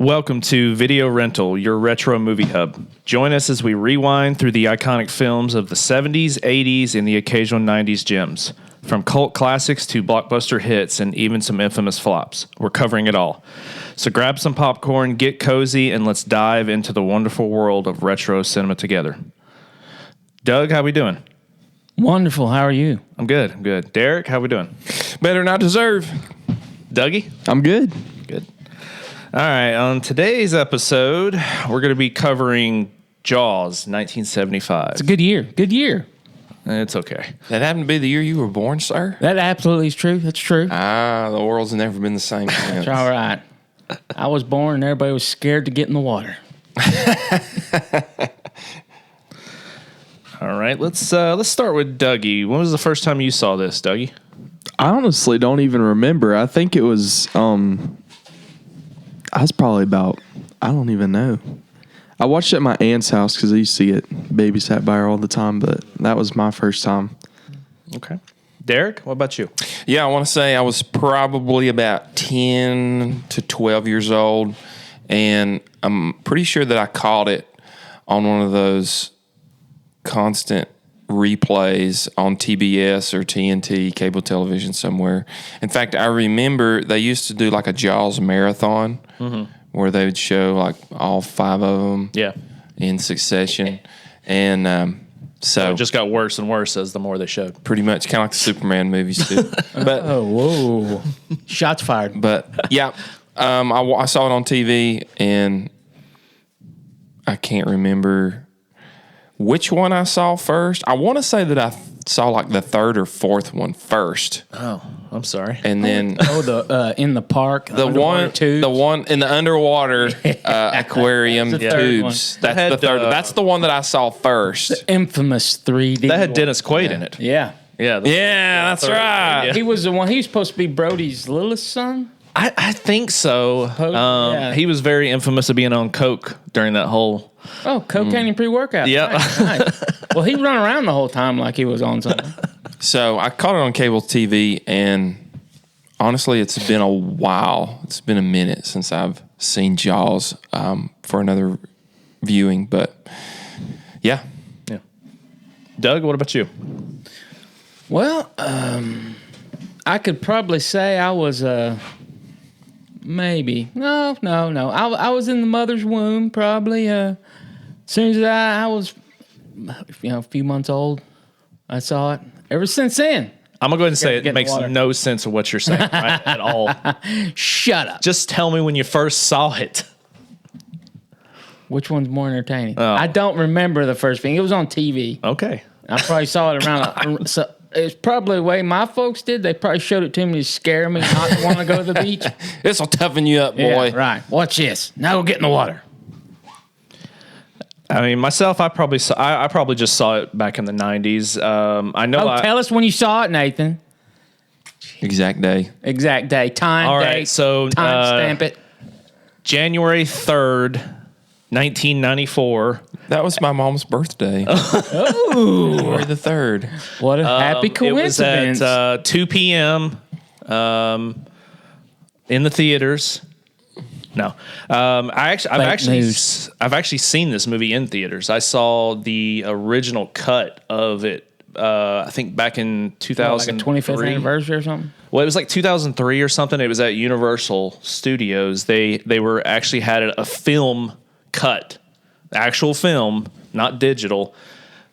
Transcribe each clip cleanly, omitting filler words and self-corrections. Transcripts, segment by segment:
Welcome to Video Rental, your retro movie hub. Join us as we rewind through the iconic films of the 70s, 80s, and the occasional 90s gems. From cult classics to blockbuster hits and even some infamous flops. We're covering it all. So grab some popcorn, get cozy, and let's dive into the wonderful world of retro cinema together. Doug, how we doing? Wonderful. How are you? I'm good. Derrick, how we doing? Better than I deserve. Dougie? I'm good. Good. All right, on today's episode, we're going to be covering Jaws, 1975. It's a good year. Good year. It's okay. That happened to be the year you were born, sir? That absolutely is true. That's true. The world's never been the same since. That's all right. I was born and everybody was scared to get in the water. All right, let's start with Dougie. When was the first time you saw this, Dougie? I honestly don't even remember. I think it was, I was probably about, I don't even know. I watched it at my aunt's house because I used to get babysat by her all the time, but that was my first time. Okay. Derrick, what about you? Yeah, I want to say I was probably about 10 to 12 years old, and I'm pretty sure that I caught it on one of those constant replays on TBS or TNT, cable television somewhere. In fact, I remember they used to do like a Jaws marathon where they would show like all 5 of them in succession. And so it just got worse and worse as the more they showed. pretty much kind of like the Superman movies too. But Oh, whoa. Shots fired. But yeah, I saw it on TV, and I can't remember which one I saw first. I want to say that I saw like the third or fourth one first, Oh, I'm sorry. and then the in the park. the one in the underwater aquarium That's the third tubes. one. That's That the third. had, That's the one that I saw first. Infamous 3D. That had Dennis Quaid in it. Yeah. Yeah. Yeah, that's right. Yeah. He was the one. He was supposed to be Brody's littlest son. I think so. Yeah. He was very infamous of being on coke during that whole... Oh, cocaine and pre-workout. Yeah. Nice. Well, he run around the whole time like he was on something. So I caught it on cable TV, and honestly, it's been a while. It's been a minute since I've seen Jaws for another viewing, but yeah. Yeah. Doug, what about you? Well, I could probably say I was maybe no. I was in the mother's womb probably. As soon as I was, a few months old, I saw it. Ever since then, I'm going to go ahead and say Get it in the makes water. no sense of what you're saying right, at all. shut up. Just tell me when you first saw it. Which one's more entertaining? Oh. I don't remember the first thing. It was on TV. Okay. I probably saw it around. So it's probably the way my folks did. They probably showed it to me to scare me not to want to go to the beach. This will toughen you up, boy. Yeah, right. Watch this. Now go get in the water. I mean, myself, I probably just saw it back in the 90s. I know. Tell us when you saw it, Nathan. Exact day. Exact day, time, All date, right, so time stamp it. January 3rd, 1994. That was my mom's birthday. Oh, January the 3rd. what a happy coincidence! It was at 2 p.m. In the theaters. No, I've actually seen this movie in theaters. I saw the original cut of it. I think back in 2000, like a 25th anniversary or something. Well, it was like 2003 or something. It was at Universal Studios. They were actually had a film cut, actual film, not digital,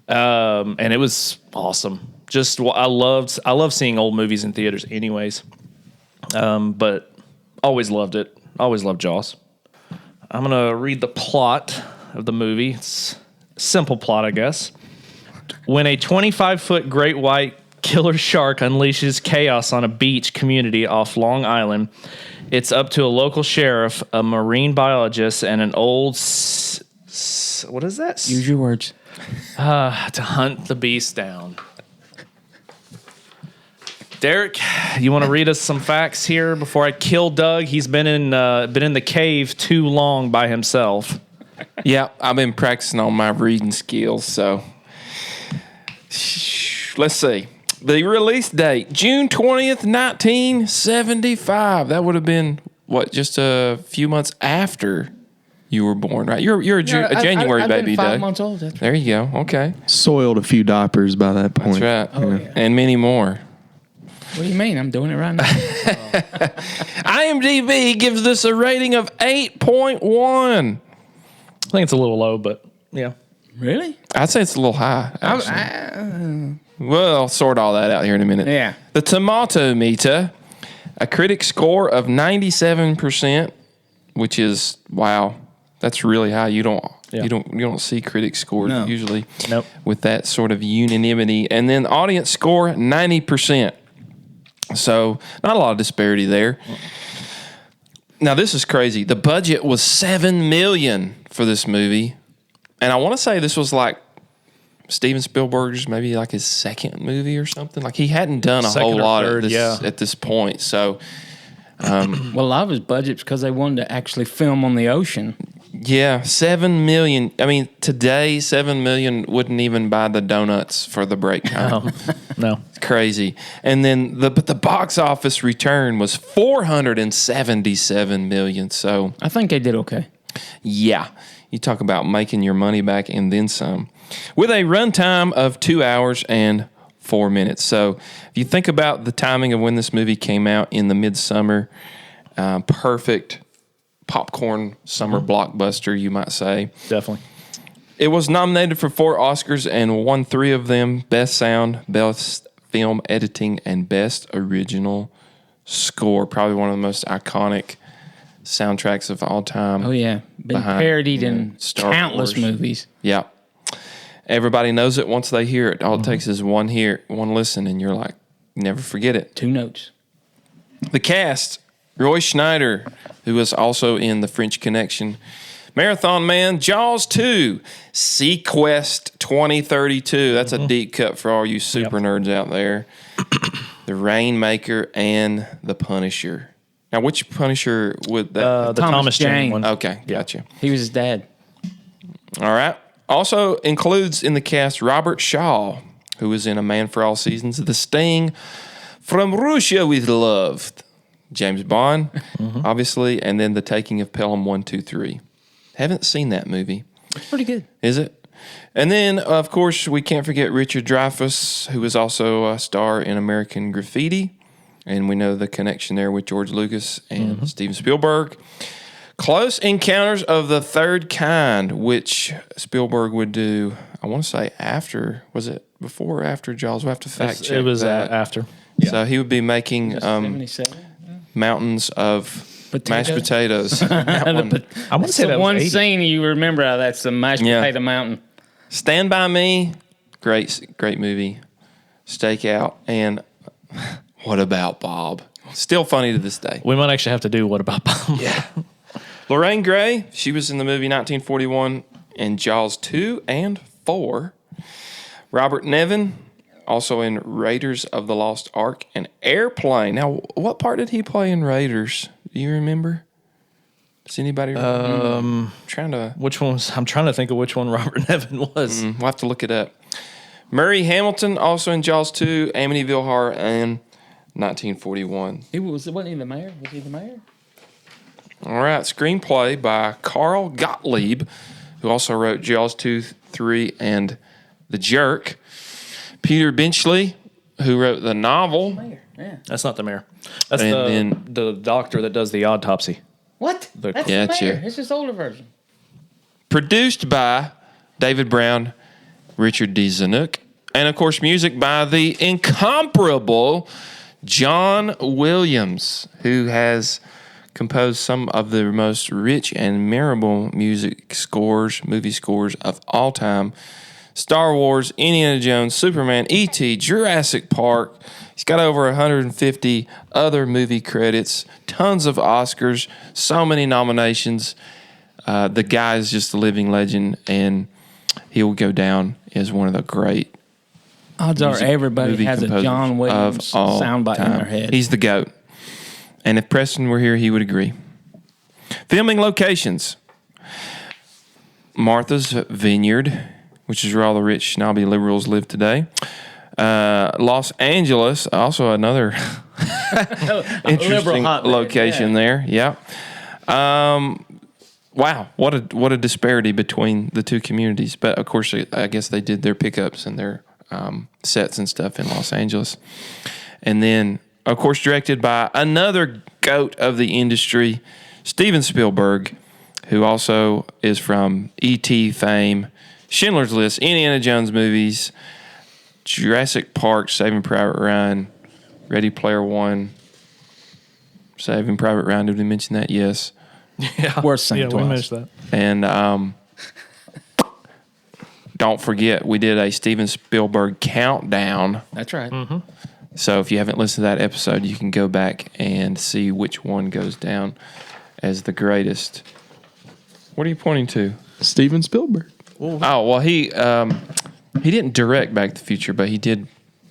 and it was awesome. Just I love seeing old movies in theaters, anyways. But always loved it. Always loved Jaws. I'm gonna read the plot of the movie. It's a simple plot, I guess. When a 25-foot great white killer shark unleashes chaos on a beach community off Long Island, it's up to a local sheriff, a marine biologist, and an old... what is that? Use your words. To hunt the beast down. Derrick, you want to read us some facts here before I kill Doug? He's been in the cave too long by himself. Yeah, I've been practicing on my reading skills, so let's see. The release date, June 20th, 1975. That would have been just a few months after you were born, right? You're a January I've baby, been 5 Doug. months old. That's right. There you go. Okay. Soiled a few diapers by that point. That's right. Oh, yeah. And many more. What do you mean? I'm doing it right now. IMDb gives this a rating of 8.1. I think it's a little low, but yeah. Really? I'd say it's a little high. actually. We'll sort all that out here in a minute. Yeah. The tomato meter, a critic score of 97%, which is wow. That's really high. You don't see critic scores usually Nope. with that sort of unanimity. And then audience score 90%. So not a lot of disparity there. Now this is crazy. The budget was $7 million for this movie, and I want to say this was like Steven Spielberg's maybe like his second movie or something. Like he hadn't done a whole lot at this point. So Well, a lot of his budget's because they wanted to actually film on the ocean. yeah, $7 million. I mean, today $7 million wouldn't even buy the donuts for the break time. No. It's crazy. And then the box office return was $477 million. So I think they did okay. yeah, you talk about making your money back and then some, with a runtime of 2 hours and 4 minutes. So if you think about the timing of when this movie came out in the midsummer, perfect popcorn summer blockbuster, you might say. Definitely. It was nominated for 4 Oscars and won 3 of them: Best Sound, Best Film Editing, and Best Original Score. Probably one of the most iconic soundtracks of all time. Oh, yeah. Been Behind, parodied in Star countless Wars. movies. Yeah. Everybody knows it once they hear it. All it takes is one listen, and you're like, never forget it. 2 notes. The cast: Roy Schneider, who was also in The French Connection, Marathon Man, Jaws 2, Sequest 2032. That's a deep cut for all you super nerds out there. The Rainmaker and The Punisher. Now, which Punisher would that? The Thomas Jane one. Okay, gotcha. He was his dad. All right. Also includes in the cast Robert Shaw, who was in A Man for All Seasons, The Sting, From Russia with Love, James Bond, obviously, and then The Taking of Pelham 1, 2, 3. Haven't seen that movie. It's pretty good. Is it? And then, of course, we can't forget Richard Dreyfuss, who was also a star in American Graffiti. And we know the connection there with George Lucas and Steven Spielberg. Close Encounters of the Third Kind, which Spielberg would do, I want to say after. Was it before or after Jaws? We'll have to fact check It was that. after. So he would be making 77. mountains of mashed potatoes. I want to say The that one was 80. scene you remember out of that's the mashed Yeah. potato mountain. Stand By Me, great movie. Stakeout, and What About Bob? Still funny to this day. We might actually have to do What About Bob? Yeah. Lorraine Gray, she was in the movie 1941 and Jaws 2 and 4. Robert Nevin, also in Raiders of the Lost Ark and Airplane. Now, what part did he play in Raiders? Do you remember? Does anybody remember? Which one was? I'm trying to think of which one Robert Nevin was. We'll have to look it up. Murray Hamilton, also in Jaws 2, Amityville Horror, and 1941. Wasn't he the mayor? Was he the mayor? All right, screenplay by Carl Gottlieb, who also wrote Jaws 2, 3, and The Jerk. Peter Benchley, who wrote the novel. Mayor. Yeah. That's not the mayor. That's And the doctor that does the autopsy. What? That's Yeah, the mayor. sure. It's just older version. Produced by David Brown, Richard D. Zanuck, and of course music by the incomparable John Williams, who has composed some of the most rich and memorable movie scores of all time. Star Wars, Indiana Jones, Superman, E.T., Jurassic Park. He's got over 150 other movie credits, tons of Oscars, so many nominations. The guy is just a living legend, and he will go down as one of the great Odds are everybody movie has a composers John Williams of all soundbite in time. their head. He's the GOAT. And if Preston were here, he would agree. Filming locations: Martha's Vineyard, which is where all the rich, snobby liberals live today. Los Angeles, also another interesting hotbed, location there. Yeah. Wow, what a disparity between the two communities. But of course, I guess they did their pickups and their sets and stuff in Los Angeles. And then, of course, directed by another goat of the industry, Steven Spielberg, who also is from E.T. fame, Schindler's List, Indiana Jones movies, Jurassic Park, Saving Private Ryan, Ready Player One, Saving Private Ryan. Did we mention that? Yes. Yeah, Worth saying we twice. mentioned that. And don't forget, we did a Steven Spielberg countdown. That's right. Mm-hmm. So if you haven't listened to that episode, you can go back and see which one goes down as the greatest. What are you pointing to? Steven Spielberg. Oh, well, he didn't direct Back to the Future, but he did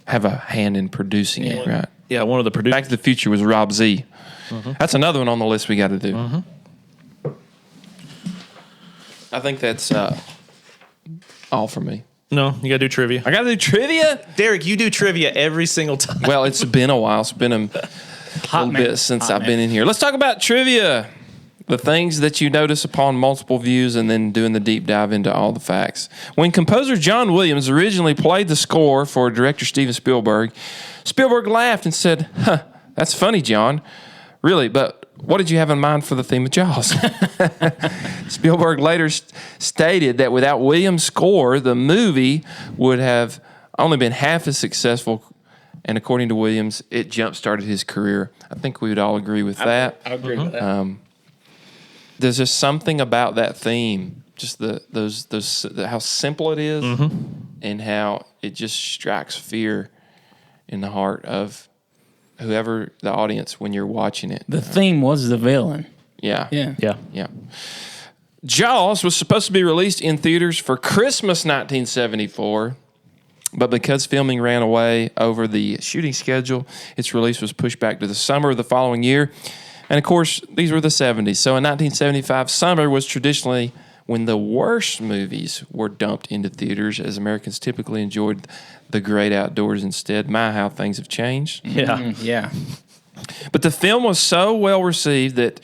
have a hand in producing it, right? Yeah, one of the producers. Back to the Future was Rob Z. Mm-hmm. That's another one on the list we got to do. Mm-hmm. I think that's all for me. No, you got to do trivia. I got to do trivia? Derek, you do trivia every single time. Well, it's been a while. It's been a little bit since I've been in here. Let's talk about trivia. The things that you notice upon multiple views and then doing the deep dive into all the facts. When composer John Williams originally played the score for director Steven Spielberg, Spielberg laughed and said, "Huh, that's funny, John. Really, but what did you have in mind for the theme of Jaws?" Spielberg later stated that without Williams' score, the movie would have only been half as successful. And according to Williams, it jump-started his career. I think we would all agree with that. I agree with that. There's just something about that theme, just how simple it is, and how it just strikes fear in the heart of whoever the audience when you're watching it. The theme was the villain. Yeah. Yeah. Yeah. Jaws was supposed to be released in theaters for Christmas 1974, but because filming ran away over the shooting schedule, its release was pushed back to the summer of the following year. And of course, these were the 70s. So in 1975, summer was traditionally when the worst movies were dumped into theaters, as Americans typically enjoyed the great outdoors instead. My, how things have changed. Yeah. Yeah. But the film was so well received that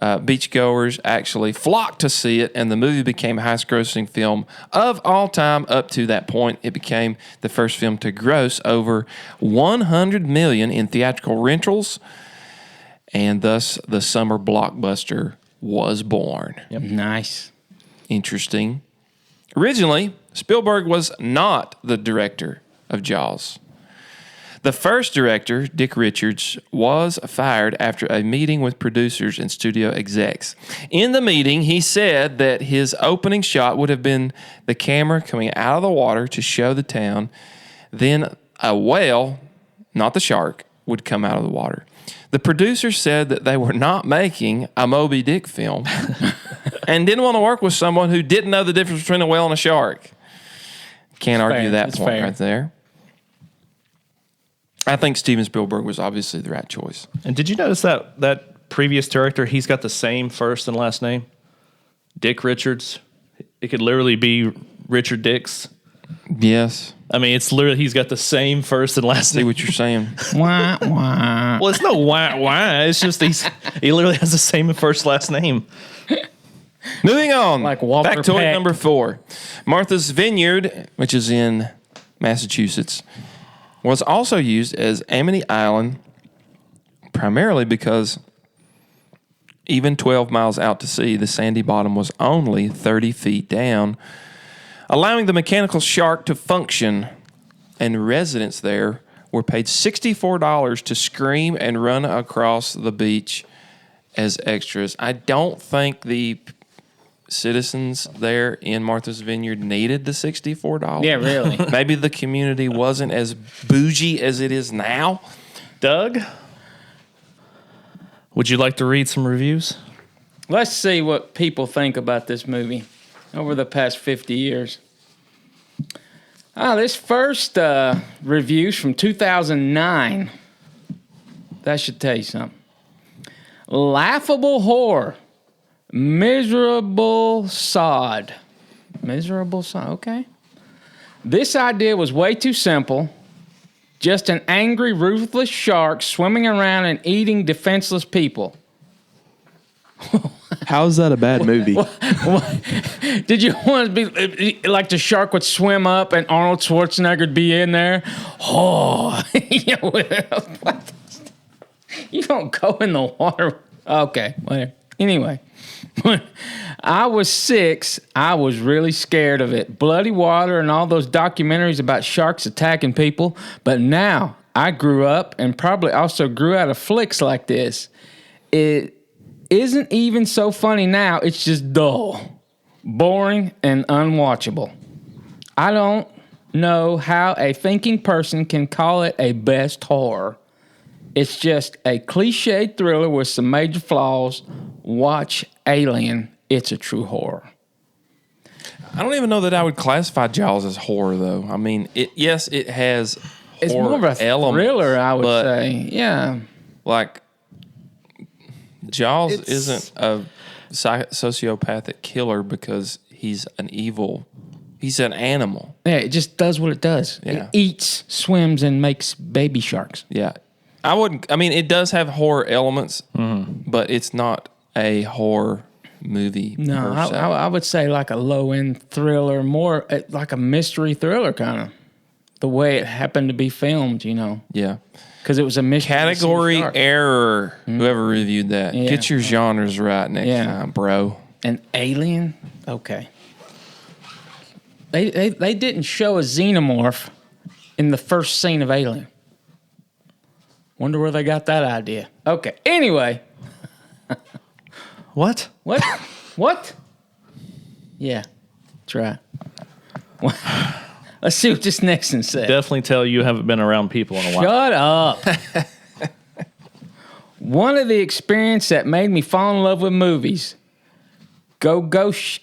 beachgoers actually flocked to see it, and the movie became a highest-grossing film of all time up to that point. It became the first film to gross over $100 million in theatrical rentals, and thus the summer blockbuster was born. Yep. Nice. Interesting. Originally, Spielberg was not the director of Jaws. The first director, Dick Richards, was fired after a meeting with producers and studio execs. In the meeting, he said that his opening shot would have been the camera coming out of the water to show the town. Then a whale, not the shark, would come out of the water. The producers said that they were not making a Moby Dick film and didn't want to work with someone who didn't know the difference between a whale and a shark. Can't argue that That's point fair. right there. I think Steven Spielberg was obviously the right choice. And did you notice that previous director, he's got the same first and last name? Dick Richards. It could literally be Richard Dix. Yes. I mean, it's literally, he's got the same first and last See name. what you're saying. Wah, wah. Well, it's no why. It's just he literally has the same first last name. Moving on. Like Walter Factoid Peck. number 4. Martha's Vineyard, which is in Massachusetts, was also used as Amity Island primarily because even 12 miles out to sea, the sandy bottom was only 30 feet down, allowing the mechanical shark to function, and residents there were paid $64 to scream and run across the beach as extras. I don't think the citizens there in Martha's Vineyard needed the $64. Yeah, really. Maybe the community wasn't as bougie as it is now. Doug, would you like to read some reviews? Let's see what people think about this movie over the past 50 years. This first review's from 2009. That should tell you something. Laughable horror. Miserable sod. Miserable sod, okay. This idea was way too simple Just an angry, ruthless shark swimming around and eating defenseless people. How is that a bad movie? Did you want to be like the shark would swim up and Arnold Schwarzenegger would be in there? Oh, you don't go in the water. Okay, whatever. Anyway, when I was 6, I was really scared of it. Bloody water and all those documentaries about sharks attacking people. But now I grew up and probably also grew out of flicks like this. It isn't even so funny now. It's just dull, boring, and unwatchable. I don't know how a thinking person can call it a best horror. It's just a cliched thriller with some major flaws. Watch Alien. It's a true horror. I don't even know that I would classify Jaws as horror, though. I mean, it has It's horror more of a elements, thriller, I would but, say. Yeah. Like, Jaws It's- isn't a sociopathic killer because he's an animal. Yeah, it just does what it does. Yeah. It eats, swims, and makes baby sharks. Yeah. I mean, it does have horror elements, but it's not a horror movie. No, per se. I would say like a low-end thriller, more like a mystery thriller kind of. The way it happened to be filmed, Yeah. because it was a mystery. Category error. Whoever reviewed that. Yeah. Get your genres right next time, bro. An alien? Okay. They didn't show a xenomorph in the first scene of Alien. Wonder where they got that idea. Okay. Anyway. What? What? What? Yeah. That's right. Let's see what this next one says. Definitely tell you haven't been around people in a while. Shut up. One of the experiences that made me fall in love with movies. Gogoshka.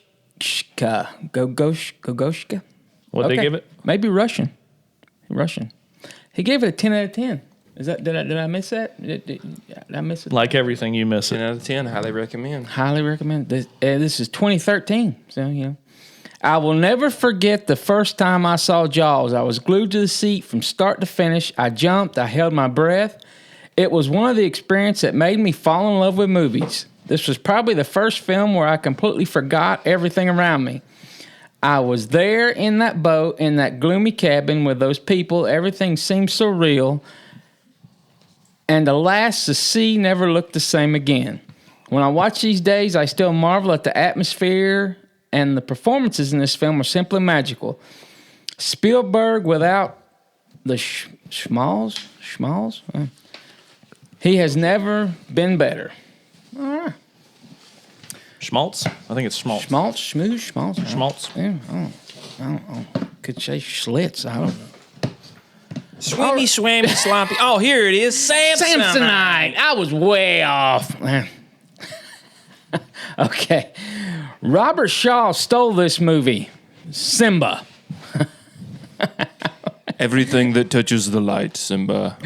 What'd they give it? Maybe Russian. He gave it a 10 out of 10. Did I miss that? Did I miss it? Like everything, you miss 10 it. out of 10. Highly recommend. Highly recommend. This is 2013. So, I will never forget the first time I saw Jaws. I was glued to the seat from start to finish. I jumped. I held my breath. It was one of the experiences that made me fall in love with movies. This was probably the first film where I completely forgot everything around me. I was there in that boat, in that gloomy cabin with those people. Everything seemed so real. And alas, the sea never looked the same again. When I watch these days, I still marvel at the atmosphere, and the performances in this film are simply magical. Spielberg without the schmalls? He has never been better. All right. Schmaltz? I think it's Schmaltz. Schmaltz. Schmaltz. Yeah, I don't know. Could say Schlitz. I don't know. Swimmy, swammy, sloppy. Oh, here it is. Samsonite. I was way off. Okay. Robert Shaw stole this movie. Simba. Everything that touches the light, Simba.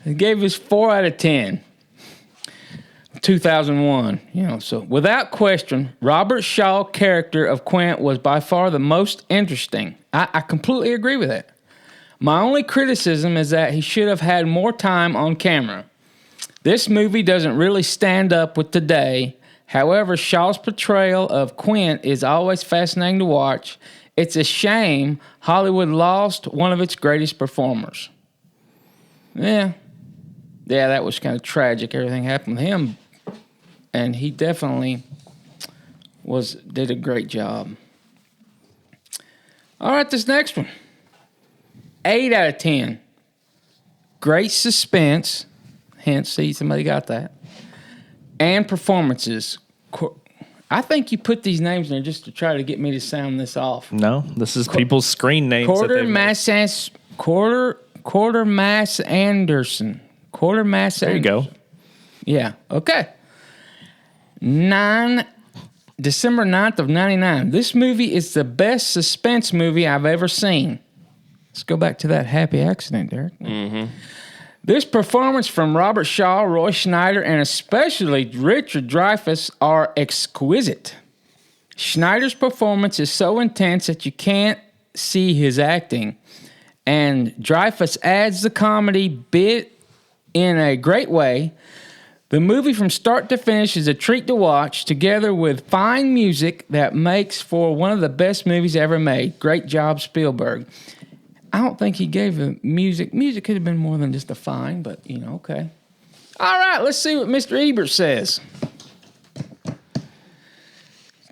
He gave us 4 out of 10. 2001. So without question, Robert Shaw's character of Quint was by far the most interesting. I completely agree with that. My only criticism is that he should have had more time on camera. This movie doesn't really stand up with today. However, Shaw's portrayal of Quint is always fascinating to watch. It's a shame Hollywood lost one of its greatest performers. Yeah, that was kind of tragic. Everything happened with him. And he definitely did a great job. All right, this next one. 8 out of 10. Great suspense. Hence, see, somebody got that. And performances. I think you put these names in there just to try to get me to sound this off. No, this is people's screen names. Quartermass Anderson. There you go. Yeah, okay. December 9th of 99. This movie is the best suspense movie I've ever seen. Let's go back to that happy accident, Derek. Mm-hmm. This performance from Robert Shaw, Roy Schneider, and especially Richard Dreyfuss are exquisite. Schneider's performance is so intense that you can't see his acting. And Dreyfuss adds the comedy bit in a great way. The movie from start to finish is a treat to watch, together with fine music that makes for one of the best movies ever made. Great job, Spielberg. I don't think he gave the music. Music could have been more than just a fine, but, okay. All right, let's see what Mr. Ebert says.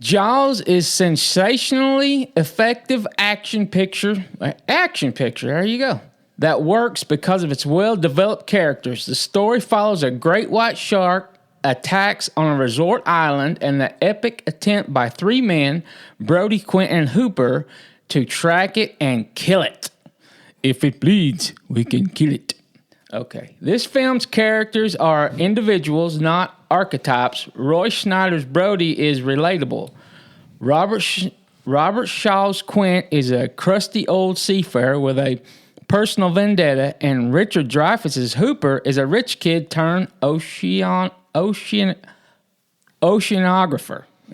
Jaws is sensationally effective action picture. There you go. That works because of its well-developed characters. The story follows a great white shark attacks on a resort island and the epic attempt by three men, Brody, Quint, and Hooper, to track it and kill it. If it bleeds, we can kill it. Okay. This film's characters are individuals, not archetypes. Roy Schneider's Brody is relatable. Robert Shaw's Quint is a crusty old seafarer with a personal vendetta, and Richard Dreyfuss's Hooper is a rich kid turned oceanographer.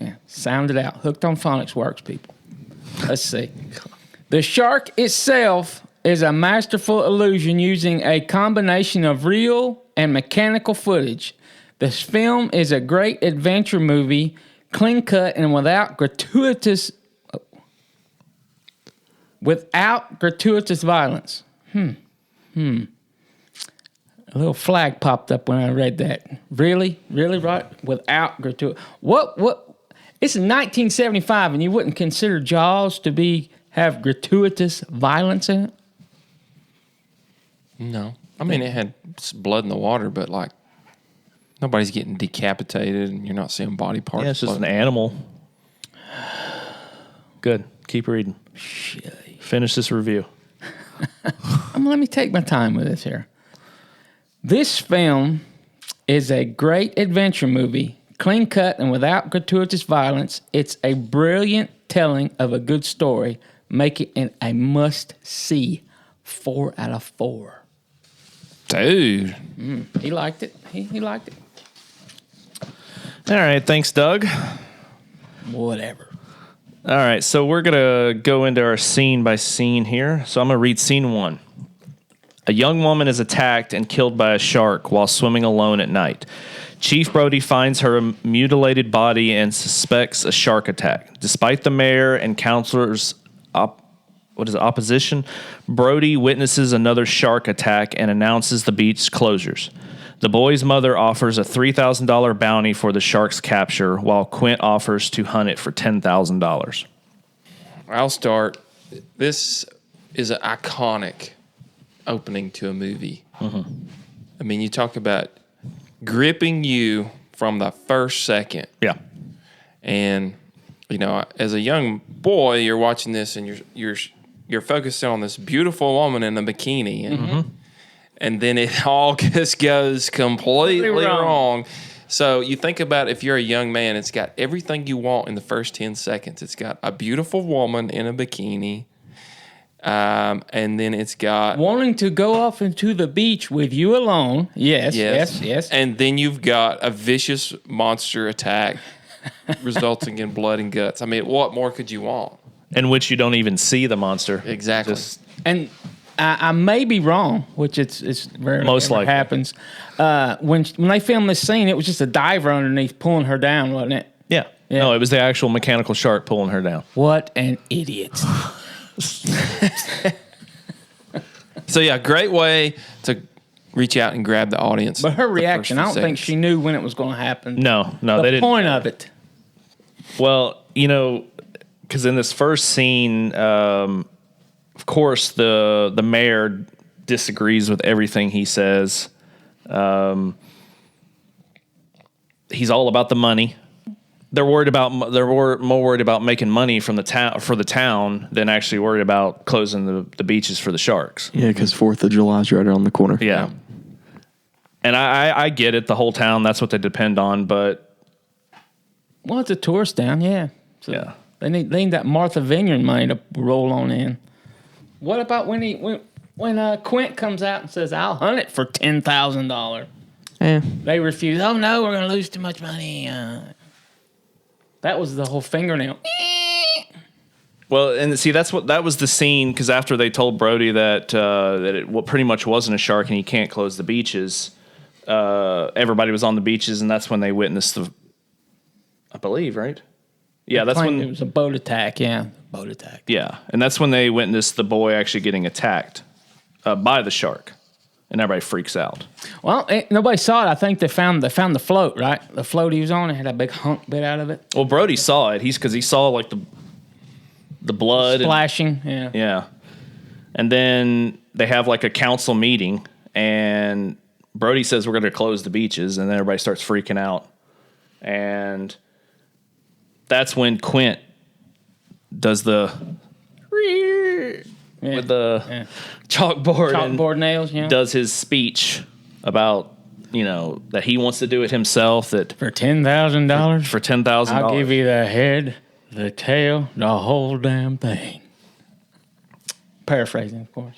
Yeah, sound it out. Hooked on Phonics works, people. Let's see. The shark itself is a masterful illusion using a combination of real and mechanical footage. This film is a great adventure movie, clean cut and without gratuitous violence. A little flag popped up when I read that. Really, right? Without gratuitous. What? It's 1975, and you wouldn't consider Jaws to have gratuitous violence in it? No. I mean, it had blood in the water, but like nobody's getting decapitated and you're not seeing body parts. Yeah, it's just an animal. Good. Keep reading. Finish this review. Let me take my time with this here. This film is a great adventure movie, clean cut and without gratuitous violence. It's a brilliant telling of a good story, making it a must-see. 4 out of 4. Dude. He liked it. He liked it. All right. Thanks, Doug. Whatever. All right. So we're going to go into our scene by scene here. So I'm going to read scene 1. A young woman is attacked and killed by a shark while swimming alone at night. Chief Brody finds her mutilated body and suspects a shark attack. Despite the mayor and counselors' opposition, Brody witnesses another shark attack and announces the beach closures. The boy's mother offers a $3,000 bounty for the shark's capture, while Quint offers to hunt it for $10,000. I'll start. This is an iconic opening to a movie. Mm-hmm. I mean, you talk about gripping you from the first second. Yeah. And, as a young boy, you're watching this and you're focused on this beautiful woman in a bikini, and then it all just goes completely wrong. So you think about if you're a young man, it's got everything you want in the first 10 seconds. It's got a beautiful woman in a bikini, and then it's got wanting to go off into the beach with you alone. Yes. And then you've got a vicious monster attack resulting in blood and guts. I mean, what more could you want? In which you don't even see the monster. Exactly. And I may be wrong, which it's rarely most likely happens. When they filmed this scene, it was just a diver underneath pulling her down, wasn't it? Yeah. No, it was the actual mechanical shark pulling her down. What an idiot. So, yeah, great way to reach out and grab the audience. But her reaction, I don't think she knew when it was going to happen. No, they didn't. The point of it. Well, because in this first scene, of course, the mayor disagrees with everything he says. He's all about the money. They're more worried about making money from the town than actually worried about closing the beaches for the sharks. Yeah, because 4th of July is right around the corner. Yeah. And I get it. The whole town, that's what they depend on. But well, it's a tourist town, yeah. So yeah. They need that Martha Vineyard money to roll on in. What about when Quint comes out and says, "I'll hunt it for $10,000"? Yeah. They refuse. Oh no, we're going to lose too much money. That was the whole fingernail. Well, and see, that was the scene, because after they told Brody that it pretty much wasn't a shark and he can't close the beaches, everybody was on the beaches, and that's when they witnessed I believe, right? Yeah, that's when it was a boat attack. Yeah, boat attack. Yeah, and that's when they witnessed the boy actually getting attacked by the shark, and everybody freaks out. Well, nobody saw it. I think they found the float, right? The float he was on, it had a big hunk bit out of it. Well, Brody saw it. Because he saw like the blood splashing. Yeah. And then they have like a council meeting, and Brody says we're going to close the beaches, and then everybody starts freaking out. And that's when Quint does with the chalkboard nails, does his speech about, that he wants to do it himself, that for $10,000. For $10,000. I'll give you the head, the tail, the whole damn thing. Paraphrasing, of course.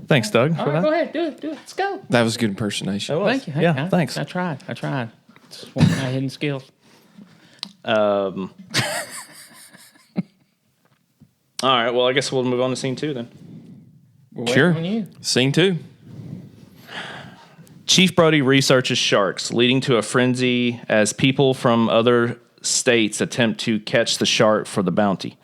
Thanks, Doug. All right, go ahead, do it. Let's go. That was good impersonation. Thank you. Yeah, thanks. I tried. It's one of my hidden skills. All right, well, I guess we'll move on to scene 2 then. Sure. On you. Scene 2. Chief Brody researches sharks, leading to a frenzy as people from other states attempt to catch the shark for the bounty.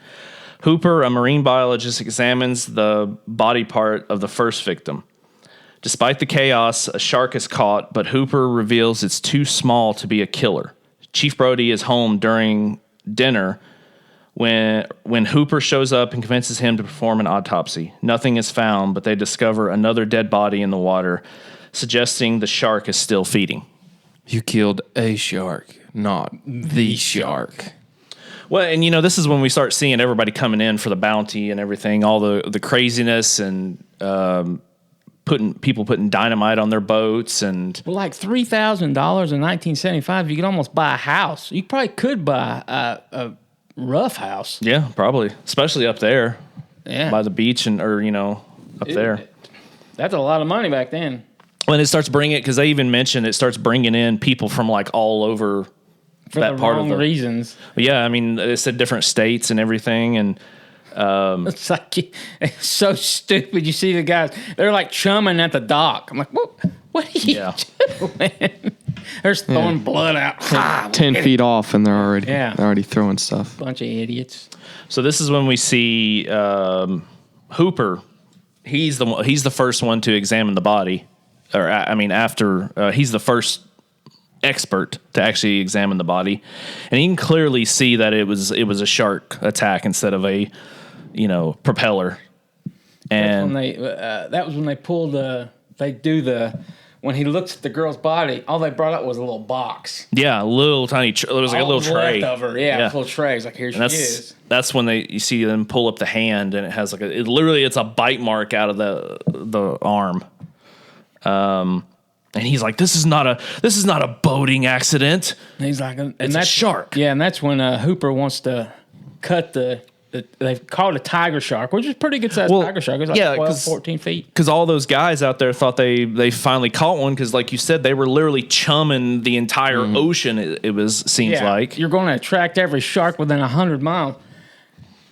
Hooper, a marine biologist, examines the body part of the first victim. Despite the chaos, a shark is caught, but Hooper reveals it's too small to be a killer. Chief Brody is home during dinner when Hooper shows up and convinces him to perform an autopsy. Nothing is found, but they discover another dead body in the water, suggesting the shark is still feeding. You killed a shark, not the shark. Well, and this is when we start seeing everybody coming in for the bounty and everything, all the craziness and putting dynamite on their boats and like $3,000 in 1975, you could almost buy a house. You probably could buy a rough house. Yeah, probably, especially up there, by the beach up there. That's a lot of money back then. When it starts bringing it, because they even mentioned it starts bringing in people from like all over for that the part wrong of the reasons. Yeah, I mean, it said different states and everything, and it's like it's so stupid. You see the guys; they're like chumming at the dock. I'm like, what are you doing? They're throwing blood out. 10 feet off, and they're already throwing stuff. Bunch of idiots. So this is when we see Hooper. He's the first one to examine the body, or after he's the first expert to actually examine the body, and you can clearly see that it was a shark attack instead of a propeller. And that was when they pulled when he looks at the girl's body, all they brought up was a little box. Yeah, a little tiny. It was like a little tray. Leftover, a little tray. It's like, here she is. That's when you see them pull up the hand, and it has like it's a bite mark out of the arm. And he's like, this is not a boating accident. And he's like, it's a shark. Yeah, and that's when Hooper wants to cut they call it a tiger shark, which is a pretty good sized tiger shark. It's like 12, 14 feet. Because all those guys out there thought they finally caught one, because like you said, they were literally chumming the entire ocean, it seems like. You're going to attract every shark within 100 miles.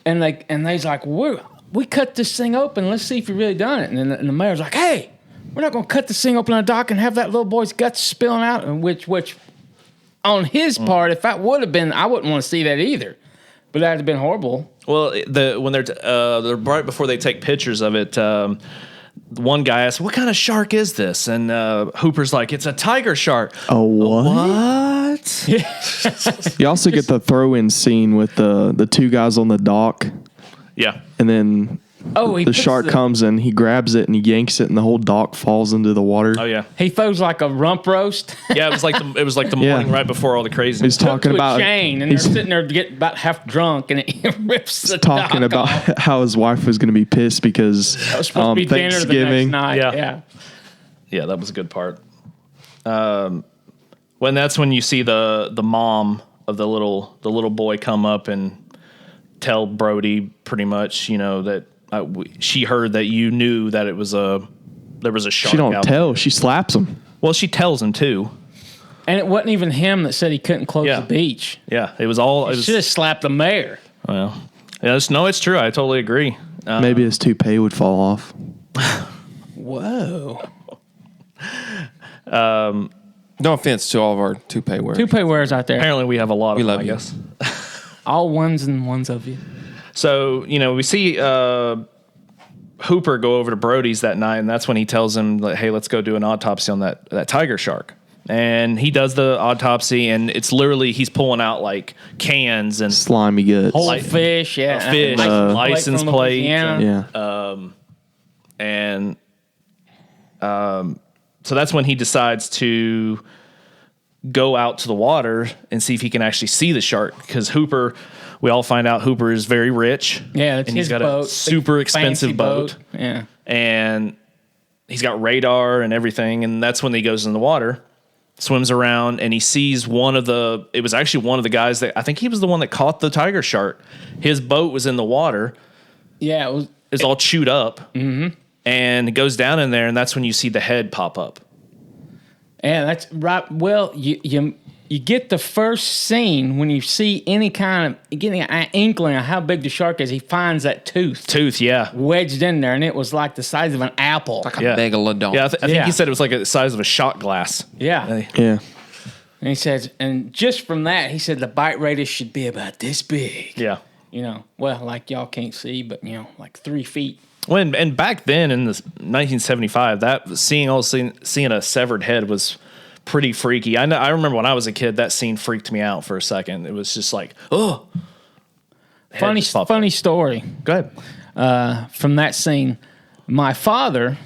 And they's like, we cut this thing open. Let's see if you really done it. And then the mayor's like, hey, we're not going to cut this thing open on the dock and have that little boy's guts spilling out. And which on his part, if that would have been, I wouldn't want to see that either. But that would have been horrible. Well, when they're right before they take pictures of it, one guy asks, "What kind of shark is this?" And Hooper's like, "It's a tiger shark." Oh, what? You also get the throw-in scene with the two guys on the dock. Yeah, and then the shark comes and he grabs it and he yanks it and the whole dock falls into the water. Oh yeah, he throws like a rump roast. Yeah, it was like the morning right before all the craziness. He's talking about a chain, and they're sitting there getting about half drunk, and it rips the dock talking about off. how his wife was going to be pissed because that was supposed to be dinner the next night. Yeah, that was a good part. That's when you see the mom of the little boy come up and tell Brody pretty much, that she heard that you knew that there was a shark. She don't out tell. there. She slaps him. Well, she tells him too. And it wasn't even him that said he couldn't close the beach. Yeah, it was all. He should have slapped the mayor. Well, No, it's true. I totally agree. Maybe his toupee would fall off. Whoa. No offense to all of our toupee wearers. Toupee wearers out there. Apparently, we have a lot of We them, love I you. guess. All ones and ones of you. So, we see Hooper go over to Brody's that night, and that's when he tells him, like, hey, let's go do an autopsy on that tiger shark. And he does the autopsy, and it's literally he's pulling out like cans and Slimy guts. Whole fish, yeah. fish, license from plate, Louisiana. Yeah. and so that's when he decides to go out to the water and see if he can actually see the shark, because Hooper, we all find out Hooper is very rich. Yeah, it's and his he's got boat, a super big expensive fancy boat. Yeah. And he's got radar and everything, and that's when he goes in the water, swims around, and he sees it was actually one of the guys that, I think he was the one that caught the tiger shark. His boat was in the water. Yeah, it was. It's all chewed up. Mm-hmm. And it goes down in there, and that's when you see the head pop up. Yeah, that's right. Well, you get the first scene when you see any kind of getting an inkling of how big the shark is. He finds that tooth Yeah. wedged in there, and it was like the size of an apple. Like a megalodon. Yeah, I think Yeah. he said it was like the size of a shot glass. Yeah. Yeah. And he says, and just from that, he said the bite radius should be about this big. Yeah. Well, like y'all can't see, but like 3 feet. And back then in the 1975, that seeing a severed head was pretty freaky. I remember when I was a kid, that scene freaked me out for a second. It was just like, oh. Funny story. Go ahead. From that scene, my father,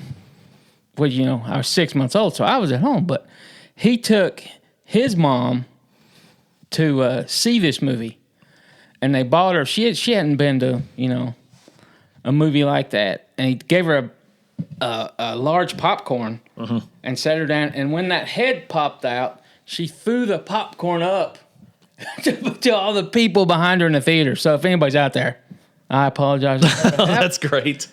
well, I was 6 months old, so I was at home, but he took his mom to see this movie, and they bought her. She hadn't been to a movie like that, and he gave her a large popcorn and set her down. And when that head popped out, she threw the popcorn up to all the people behind her in the theater. So if anybody's out there, I apologize. That's great.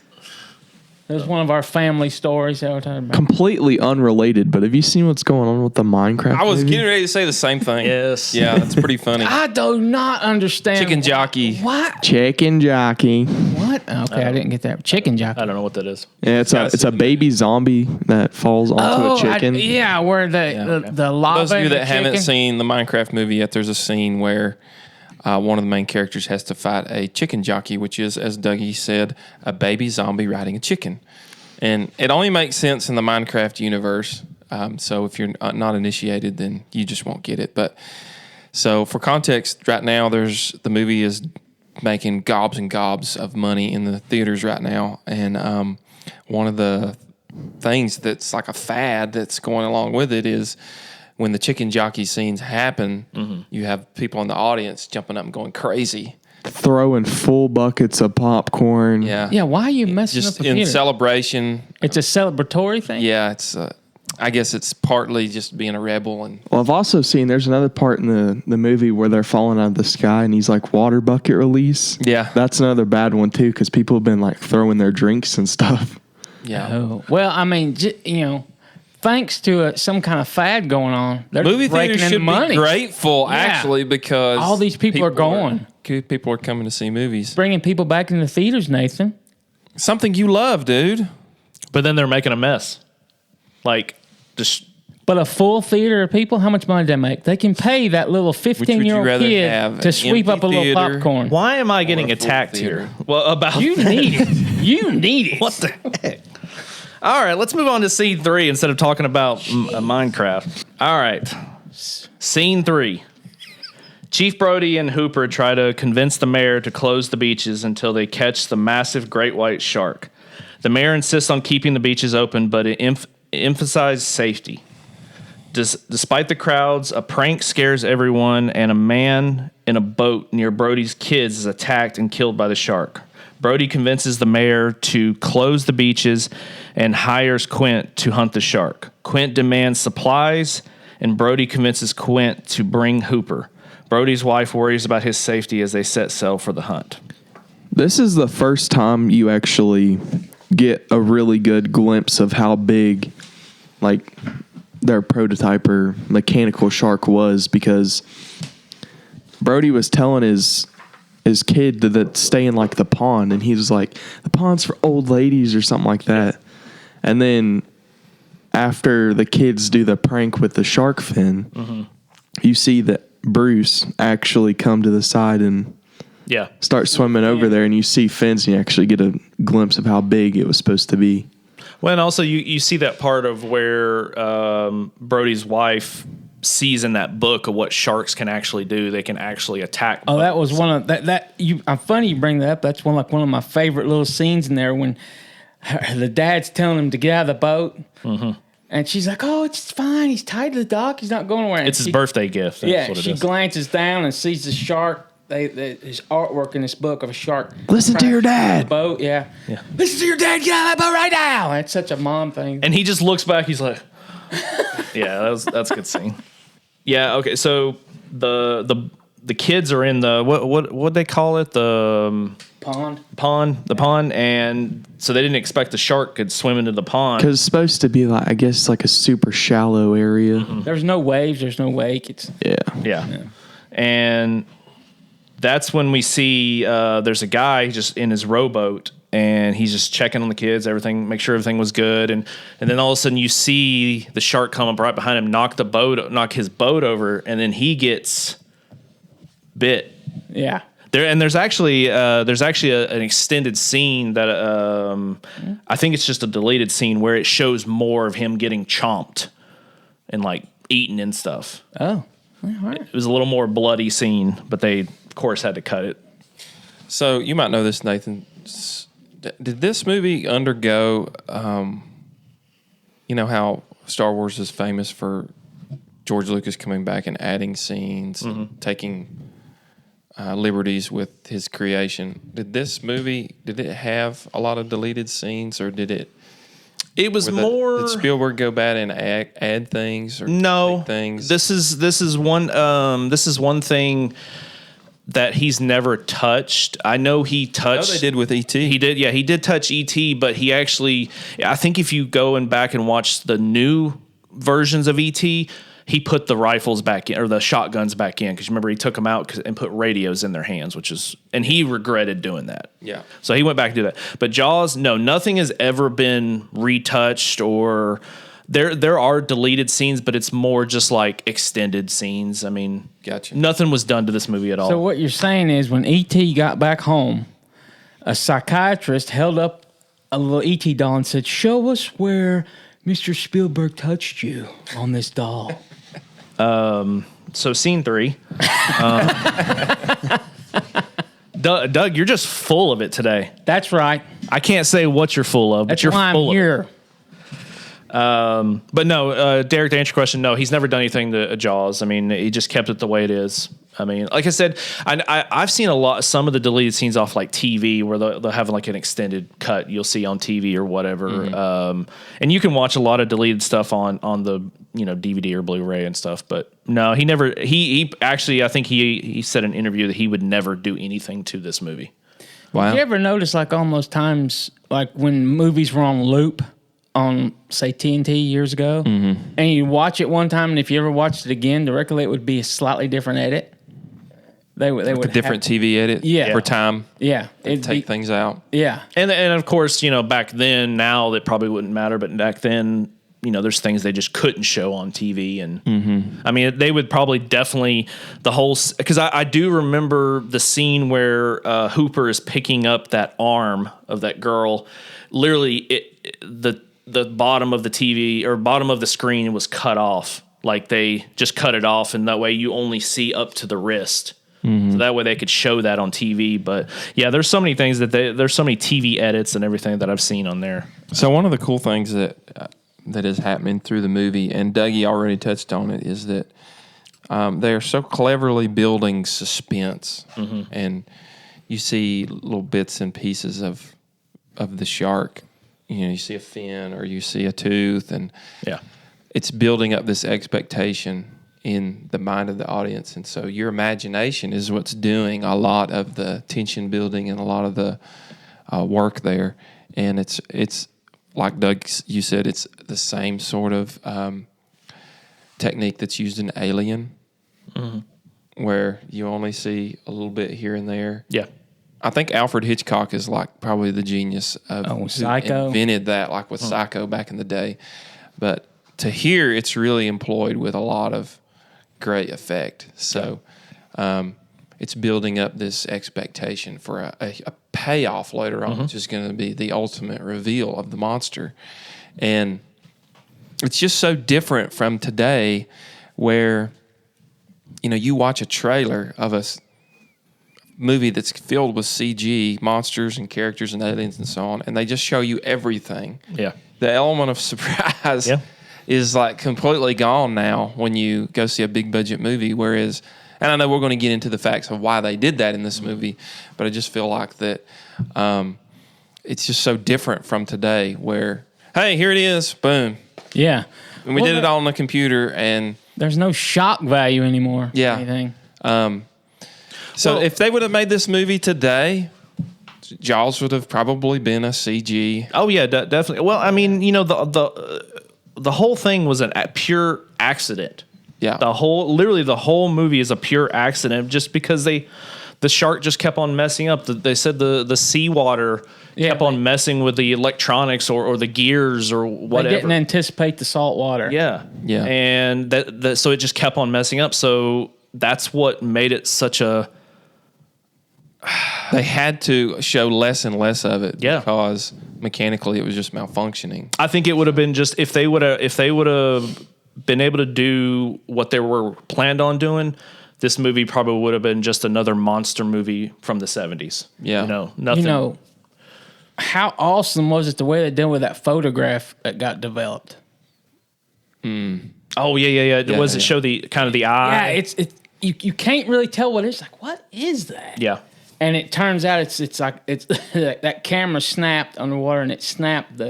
It was one of our family stories that we're talking about. Completely unrelated, but have you seen what's going on with the Minecraft I was movie? getting ready to say the same thing. Yes. Yeah, that's pretty funny. I do not understand. Chicken jockey. What? Chicken jockey. What? Okay, I didn't get that. Chicken jockey. I don't know what that is. Yeah, it's a baby zombie that falls onto a chicken. Where the lava. Those of you and the that haven't chicken. seen the Minecraft movie yet, there's a scene where one of the main characters has to fight a chicken jockey, which is, as Dougie said, a baby zombie riding a chicken. And it only makes sense in the Minecraft universe. So if you're not initiated, then you just won't get it. But so for context, right now, the movie is making gobs and gobs of money in the theaters right now. And one of the things that's like a fad that's going along with it is when the chicken jockey scenes happen, you have people in the audience jumping up and going crazy. Throwing full buckets of popcorn. Yeah. Yeah, why are you messing Just up a in theater? celebration. It's a celebratory thing? Yeah, it's. I guess it's partly just being a rebel and. Well, I've also seen there's another part in the movie where they're falling out of the sky and he's like water bucket release. Yeah. That's another bad one too because people have been like throwing their drinks and stuff. Yeah. Oh. Well, I mean, thanks to some kind of fad going on, they're Movie raking theaters in should money. be grateful, Yeah. actually, because All these people are going. People are coming to see movies. Bringing people back in the theaters, Nathan. Something you love, dude. But then they're making a mess. Like, just But a full theater of people, how much money do they make? They can pay that little Which would you 15-year-old rather kid have, to an sweep up a empty little theater? popcorn. why am I getting a full attacked theater. here? Well, about You need it. You need it. what the heck? All right, let's move on to scene 3 instead of talking about Minecraft. All right, scene 3. Chief Brody and Hooper try to convince the mayor to close the beaches until they catch the massive great white shark. The mayor insists on keeping the beaches open, but it emphasizes safety. Despite the crowds, a prank scares everyone, and a man in a boat near Brody's kids is attacked and killed by the shark. Brody convinces the mayor to close the beaches and hires Quint to hunt the shark. Quint demands supplies, and Brody convinces Quint to bring Hooper. Brody's wife worries about his safety as they set sail for the hunt. This is the first time you actually get a really good glimpse of how big, like, their prototype or mechanical shark was, because Brody was telling his his kid to stay in like the pond, and he was like, the pond's for old ladies or something like that. And then after the kids do the prank with the shark fin, you see that Bruce actually come to the side and start swimming over there, and you see fins, and you actually get a glimpse of how big it was supposed to be. Well, and also you see that part of where Brody's wife sees in that book of what sharks can actually do. They can actually attack. Oh, that was one of that. I'm funny you bring that up. That's one of my favorite little scenes in there when the dad's telling him to get out of the boat, and she's like, "Oh, it's fine. He's tied to the dock. He's not going anywhere." It's his birthday gift. That's what it she is. glances down and sees the shark. His artwork in this book of a shark. Listen to your dad. Boat, yeah. Listen to your dad. Get out of that boat right now. That's such a mom thing. And he just looks back. He's like, "Yeah, that's a good scene." Yeah. Okay. So the kids are in the what they call it, the pond, and so they didn't expect the shark could swim into the pond because it's supposed to be like, I guess, like a super shallow area. There's no waves. There's no wake. It's yeah. And that's when we see there's a guy just in his rowboat, and he's just checking on the kids, everything, make sure everything was good, and then all of a sudden you see the shark come up right behind him, knock his boat over, and then he gets bit. Yeah. There's actually an extended scene that I think it's just a deleted scene where it shows more of him getting chomped and like eaten and stuff. Oh, all right. It was a little more bloody scene, but they of course had to cut it. So you might know this, Nathan. Did this movie undergo, you know how Star Wars is famous for George Lucas coming back and adding scenes and taking liberties with his creation? Did this movie, did it have a lot of deleted scenes, or did it? It was more. Did Spielberg go back and add things or no take things? This is one thing that he's never touched. I know he touched. They did with E.T. He did, yeah. He did touch E.T., but he actually, I think if you go back and watch the new versions of E.T., he put the rifles back in, or the shotguns back in, because remember he took them out and put radios in their hands, and he regretted doing that. Yeah. So he went back to do that. But Jaws, no, nothing has ever been retouched, or there are deleted scenes, but it's more just like extended scenes. I mean, gotcha. Nothing was done to this movie at all. So what you're saying is when E.T. got back home, a psychiatrist held up a little E.T. doll and said, "Show us where Mr. Spielberg touched you on this doll." So scene 3. Doug, you're just full of it today. That's right. I can't say what you're full of, but That's you're why full I'm here. But no, Derek, to answer your question, no, he's never done anything to Jaws. I mean, he just kept it the way it is. I mean, like I said, I've seen some of the deleted scenes off like TV where they'll have like an extended cut you'll see on TV or whatever. And you can watch a lot of deleted stuff on the DVD or Blu-ray and stuff. But no, he never. He actually, I think he said in an interview that he would never do anything to this movie. Wow. Did you ever notice like almost times like when movies were on loop on say TNT years ago, and you watch it one time, and if you ever watched it again directly, it would be a slightly different edit. They would a different TV edit, for time. Yeah, Take things out. Yeah, and of course, back then, now that probably wouldn't matter, but back then, there's things they just couldn't show on TV, and I mean, they would probably definitely the whole, because I do remember the scene where Hooper is picking up that arm of that girl. Literally, the bottom of the TV or bottom of the screen was cut off. Like they just cut it off, and that way you only see up to the wrist. So that way they could show that on TV. But yeah, there's so many things there's so many TV edits and everything that I've seen on there. So one of the cool things that is happening through the movie, and Dougie already touched on it, is that they are so cleverly building suspense, and you see little bits and pieces of the shark. You see a fin or you see a tooth, and it's building up this expectation in the mind of the audience. And so your imagination is what's doing a lot of the tension building and a lot of the work there. And it's like Doug, you said, it's the same sort of technique that's used in Alien. where you only see a little bit here and there. Yeah. I think Alfred Hitchcock is like probably the genius of who Psycho. invented that, like with Psycho back in the day. But to here, it's really employed with a lot of great effect. So it's building up this expectation for a payoff later on, which is going to be the ultimate reveal of the monster. And it's just so different from today where, you watch a trailer of a movie that's filled with CG, monsters and characters and aliens and so on, and they just show you everything. Yeah. The element of surprise is like completely gone now when you go see a big budget movie, whereas, and I know we're going to get into the facts of why they did that in this movie, but I just feel like that it's just so different from today where, hey, here it is, boom. Yeah. And we did it all on the computer, and there's no shock value anymore. Yeah. Anything. So if they would have made this movie today, Jaws would have probably been a CG. Oh yeah, definitely. Well, I mean, the whole thing was a pure accident. Yeah. Literally the whole movie is a pure accident just because the shark just kept on messing up. They said the seawater kept on messing with the electronics or the gears or whatever. They didn't anticipate the salt water. Yeah. Yeah. And so it just kept on messing up. So that's what made it such a... They had to show less and less of it because mechanically it was just malfunctioning. I think it would have been just if they would have been able to do what they were planned on doing, this movie probably would have been just another monster movie from the 70s. Yeah. Nothing. How awesome was it the way they did with that photograph that got developed? Oh yeah. It show the kind of the eye? Yeah, you can't really tell what it is. Like, what is that? Yeah. And it turns out it's like that camera snapped underwater and it snapped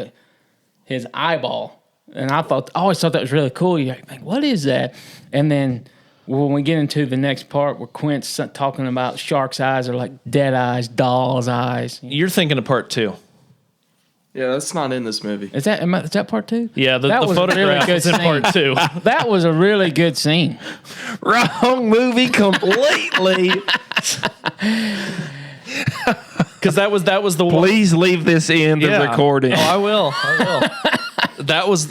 his eyeball. And I always thought that was really cool. You're like, what is that? And then when we get into the next part where Quint's talking about shark's eyes are like dead eyes, doll's eyes. You're thinking of part 2. Yeah, that's not in this movie. Is that part 2? Yeah, the was a photograph really good is in scene. part 2. That was a really good scene. Wrong movie completely. Because that was the one. Please leave this in the recording. Oh, I will. That was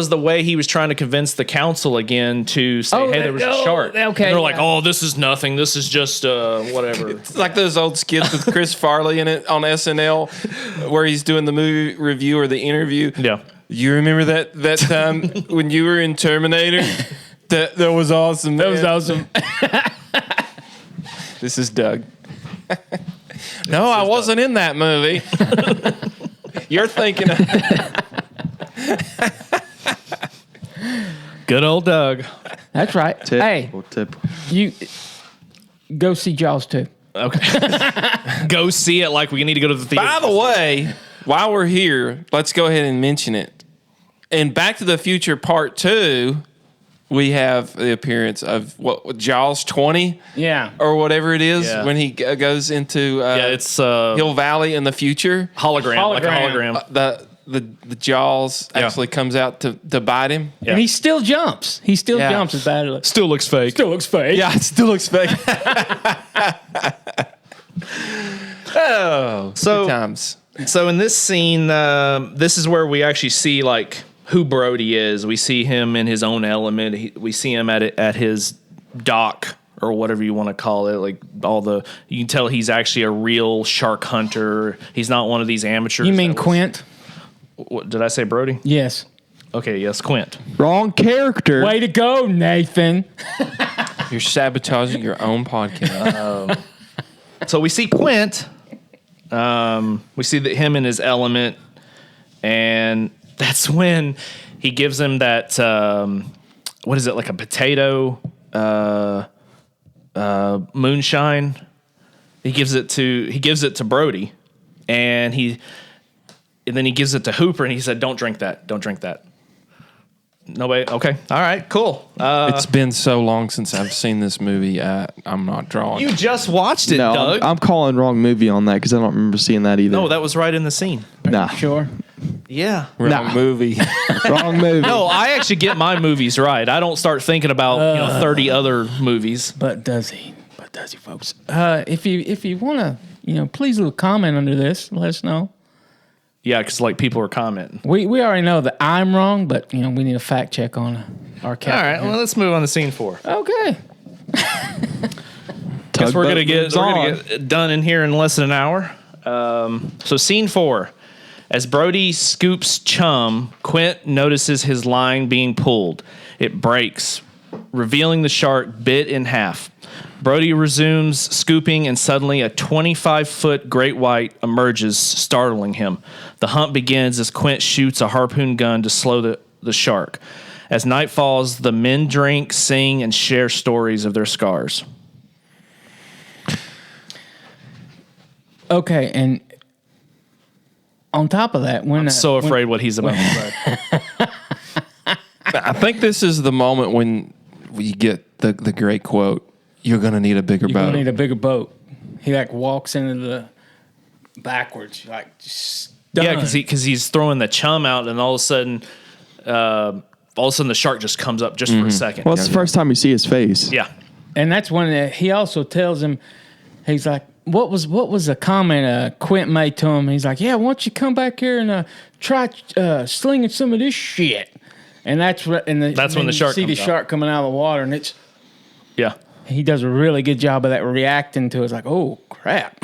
the way he was trying to convince the council again to say, hey, there was a shark. Okay, and they're like, oh, this is nothing. This is just whatever. It's like those old skits with Chris Farley in it on SNL where he's doing the movie review or the interview. Yeah. You remember that time when you were in Terminator? That was awesome. That was awesome. This is Doug. No, I wasn't in that movie. You're thinking of... Good old Doug. That's right. Hey, you go see Jaws 2. Okay. Go see it like we need to go to the theater. By the way, while we're here, let's go ahead and mention it. In Back to the Future Part 2, we have the appearance of Jaws 20? Yeah. Or whatever it is Yeah. when he goes into it's Hill Valley in the future. hologram. Like a hologram. The Jaws actually comes out to bite him. Yeah. And he still jumps. He still jumps as bad as it Still looks fake. still looks fake. Yeah, it still looks fake. Oh, So- good times. So in this scene, this is where we actually see like who Brody is. We see him in his own element. We see him at his dock or whatever you want to call it. Like you can tell he's actually a real shark hunter. He's not one of these amateurs. You mean Quint? What, did I say Brody? Yes. Okay, yes, Quint. Wrong character. Way to go, Nathan. You're sabotaging your own podcast. So we see Quint. We see him in his element, and that's when he gives him that what is it, like a potato moonshine. He gives it to Brody, and then he gives it to Hooper, and he said, "Don't drink that. Don't drink that." Nobody. Okay. All right. Cool. It's been so long since I've seen this movie. I'm not drawing. You just watched it, No, Doug. I'm calling wrong movie on that because I don't remember seeing that either. No, that was right in the scene. Nah. Sure. Yeah. Wrong movie. Wrong movie. No, I actually get my movies right. I don't start thinking about 30 other movies. But does he? Folks? If you want to, please leave a comment under this. Let us know. Yeah, because like people are commenting. We already know that I'm wrong, but we need a fact check on our cat. All right, well, let's move on to scene 4. Okay. Guess we're gonna get done in here in less than an hour. So scene 4, as Brody scoops chum, Quint notices his line being pulled. It breaks, revealing the shark bit in half. Brody resumes scooping, and suddenly a 25-foot great white emerges, startling him. The hunt begins as Quint shoots a harpoon gun to slow the shark. As night falls, the men drink, sing, and share stories of their scars. Okay, and on top of that, I'm so afraid what he's about to say. I think this is the moment when you get the great quote, "You're going to need a bigger boat." You're going to need a bigger boat. He walks into the backwards, just done. Yeah, because he's throwing the chum out, and all of a sudden the shark just comes up just for a second. Well, it's the first time you see his face. Yeah. And that's when he also tells him, he's like, what was the comment Quint made to him? He's like, yeah, why don't you come back here and try slinging some of this shit? And that's when the shark see the comes out. shark coming out of the water, and Yeah. he does a really good job of that, reacting to it. It's like, oh crap.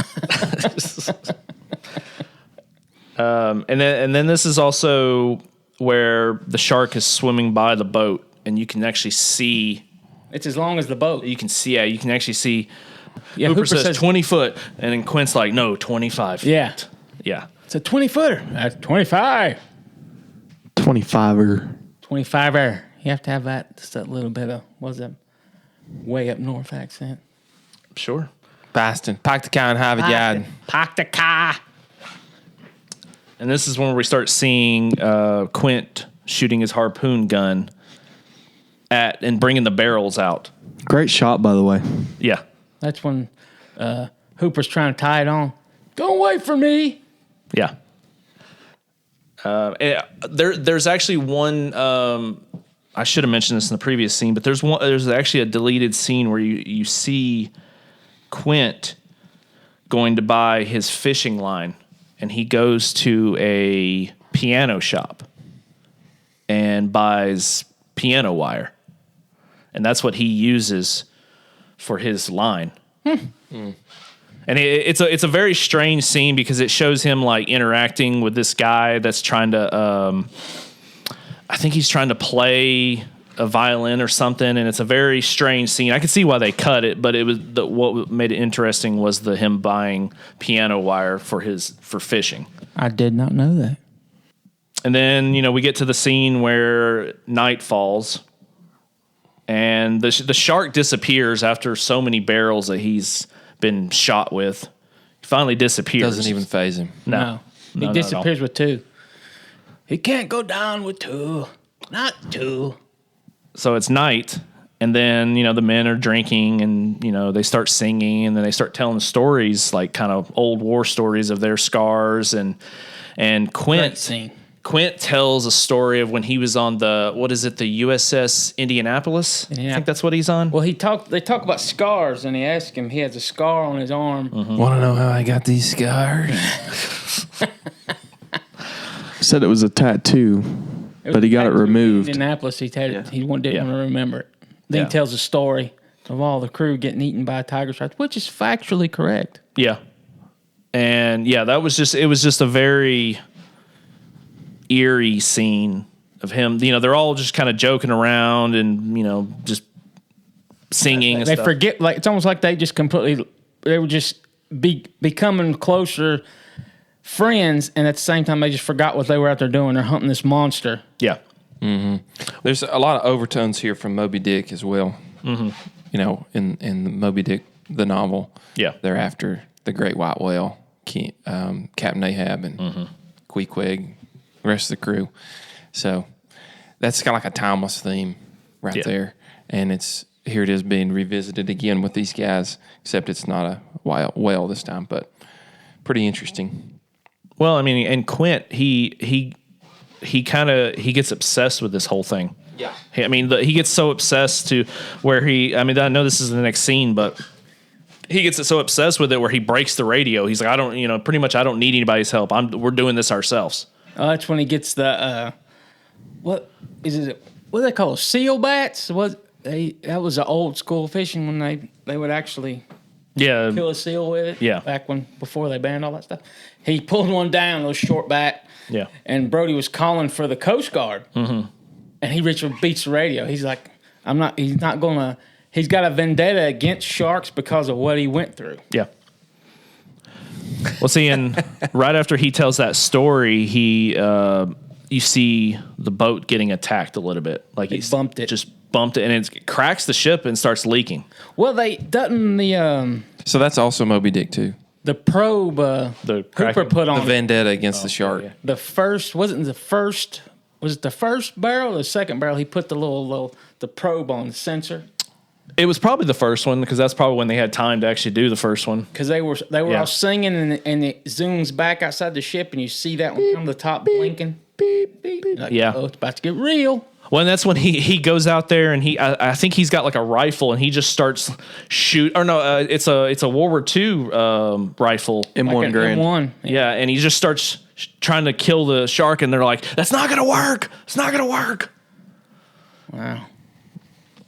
And then this is also where the shark is swimming by the boat, and you can actually see. It's as long as the boat. You can see. Yeah, you can actually see. Yeah, Hooper says 20 foot, and then Quint's like, no, 25 feet. Yeah. Yeah. It's a 20-footer. That's 25. 25er. 25er. You have to have just that little bit of, what's that, way up north accent. Sure. Boston. Park the car and have it yard. Park the car. And this is when we start seeing Quint shooting his harpoon gun and bringing the barrels out. Great shot, by the way. Yeah. That's when Hooper's trying to tie it on. Don't wait for me. Yeah. There's actually one. I should have mentioned this in the previous scene, but there's actually a deleted scene where you see Quint going to buy his fishing line, and he goes to a piano shop and buys piano wire, and that's what he uses for his line. And it's a very strange scene because it shows him like interacting with this guy that's trying to, I think he's trying to play a violin or something, and it's a very strange scene. I can see why they cut it, but it was what made it interesting was him buying piano wire for fishing. I did not know that. And then we get to the scene where night falls, and the shark disappears after so many barrels that he's been shot with. He finally disappears. Doesn't even faze him. No. He disappears with 2. He can't go down with 2. Not 2. So it's night, and then the men are drinking, and they start singing, and then they start telling stories, like kind of old war stories of their scars, and Great Quint scene. Quint tells a story of when he was on the USS Indianapolis. I think that's what he's on. Well, they talk about scars, and he asked him, he has a scar on his arm. Want to know how I got these scars? Said it was a tattoo, but he got it removed. Indianapolis, he didn't want to remember it. Then Yeah. he tells a story of all the crew getting eaten by tiger sharks, which is factually correct. Yeah. And it was just a very eerie scene of him. They're all just kind of joking around and, just singing and They stuff. forget, like, it's almost like they just completely, they were just becoming closer friends, and at the same time, they just forgot what they were out there doing. They're hunting this monster. Yeah. There's a lot of overtones here from Moby Dick as well. Mm-hmm. In Moby Dick, the novel. Yeah. They're after the great white whale, Captain Ahab and Queequeg, the rest of the crew. So that's kind of like a timeless theme right there. And here it is being revisited again with these guys, except it's not a whale this time, but pretty interesting. Well, I mean, and Quint, he he gets obsessed with this whole thing. Yeah. I mean, he gets so obsessed to where I know this is the next scene, but he gets so obsessed with it where he breaks the radio. He's like, I don't, pretty much I don't need anybody's help. We're doing this ourselves. That's when he gets the, what is it? What do they call it? Seal bats? That was the old school fishing when they would actually kill a seal with it. Yeah. Before they banned all that stuff. He pulled one down, those short bat. Yeah. And Brody was calling for the Coast Guard. Mm-hmm. And Richard beats the radio. He's like, he's got a vendetta against sharks because of what he went through. Yeah. Well, see, and right after he tells that story, you see the boat getting attacked a little bit. Like he bumped it. Just bumped it, and it cracks the ship and starts leaking. Well, So that's also Moby Dick too. The probe Cooper put on the vendetta against the shark. Yeah. the first was it the first barrel or the second barrel? He put the probe on the sensor. It was probably the first one because that's probably when they had time to actually do the first one. Because they were all singing and it zooms back outside the ship and you see that one come to the top blinking. Beep, beep. Like, oh, it's about to get real. Well, and that's when he goes out there and I think he's got like a rifle and he just starts shoot. Or no, it's a World War II rifle. M1 like Grand. M1. Yeah, and he just starts trying to kill the shark, and they're like, "That's not gonna work. It's not gonna work." Wow.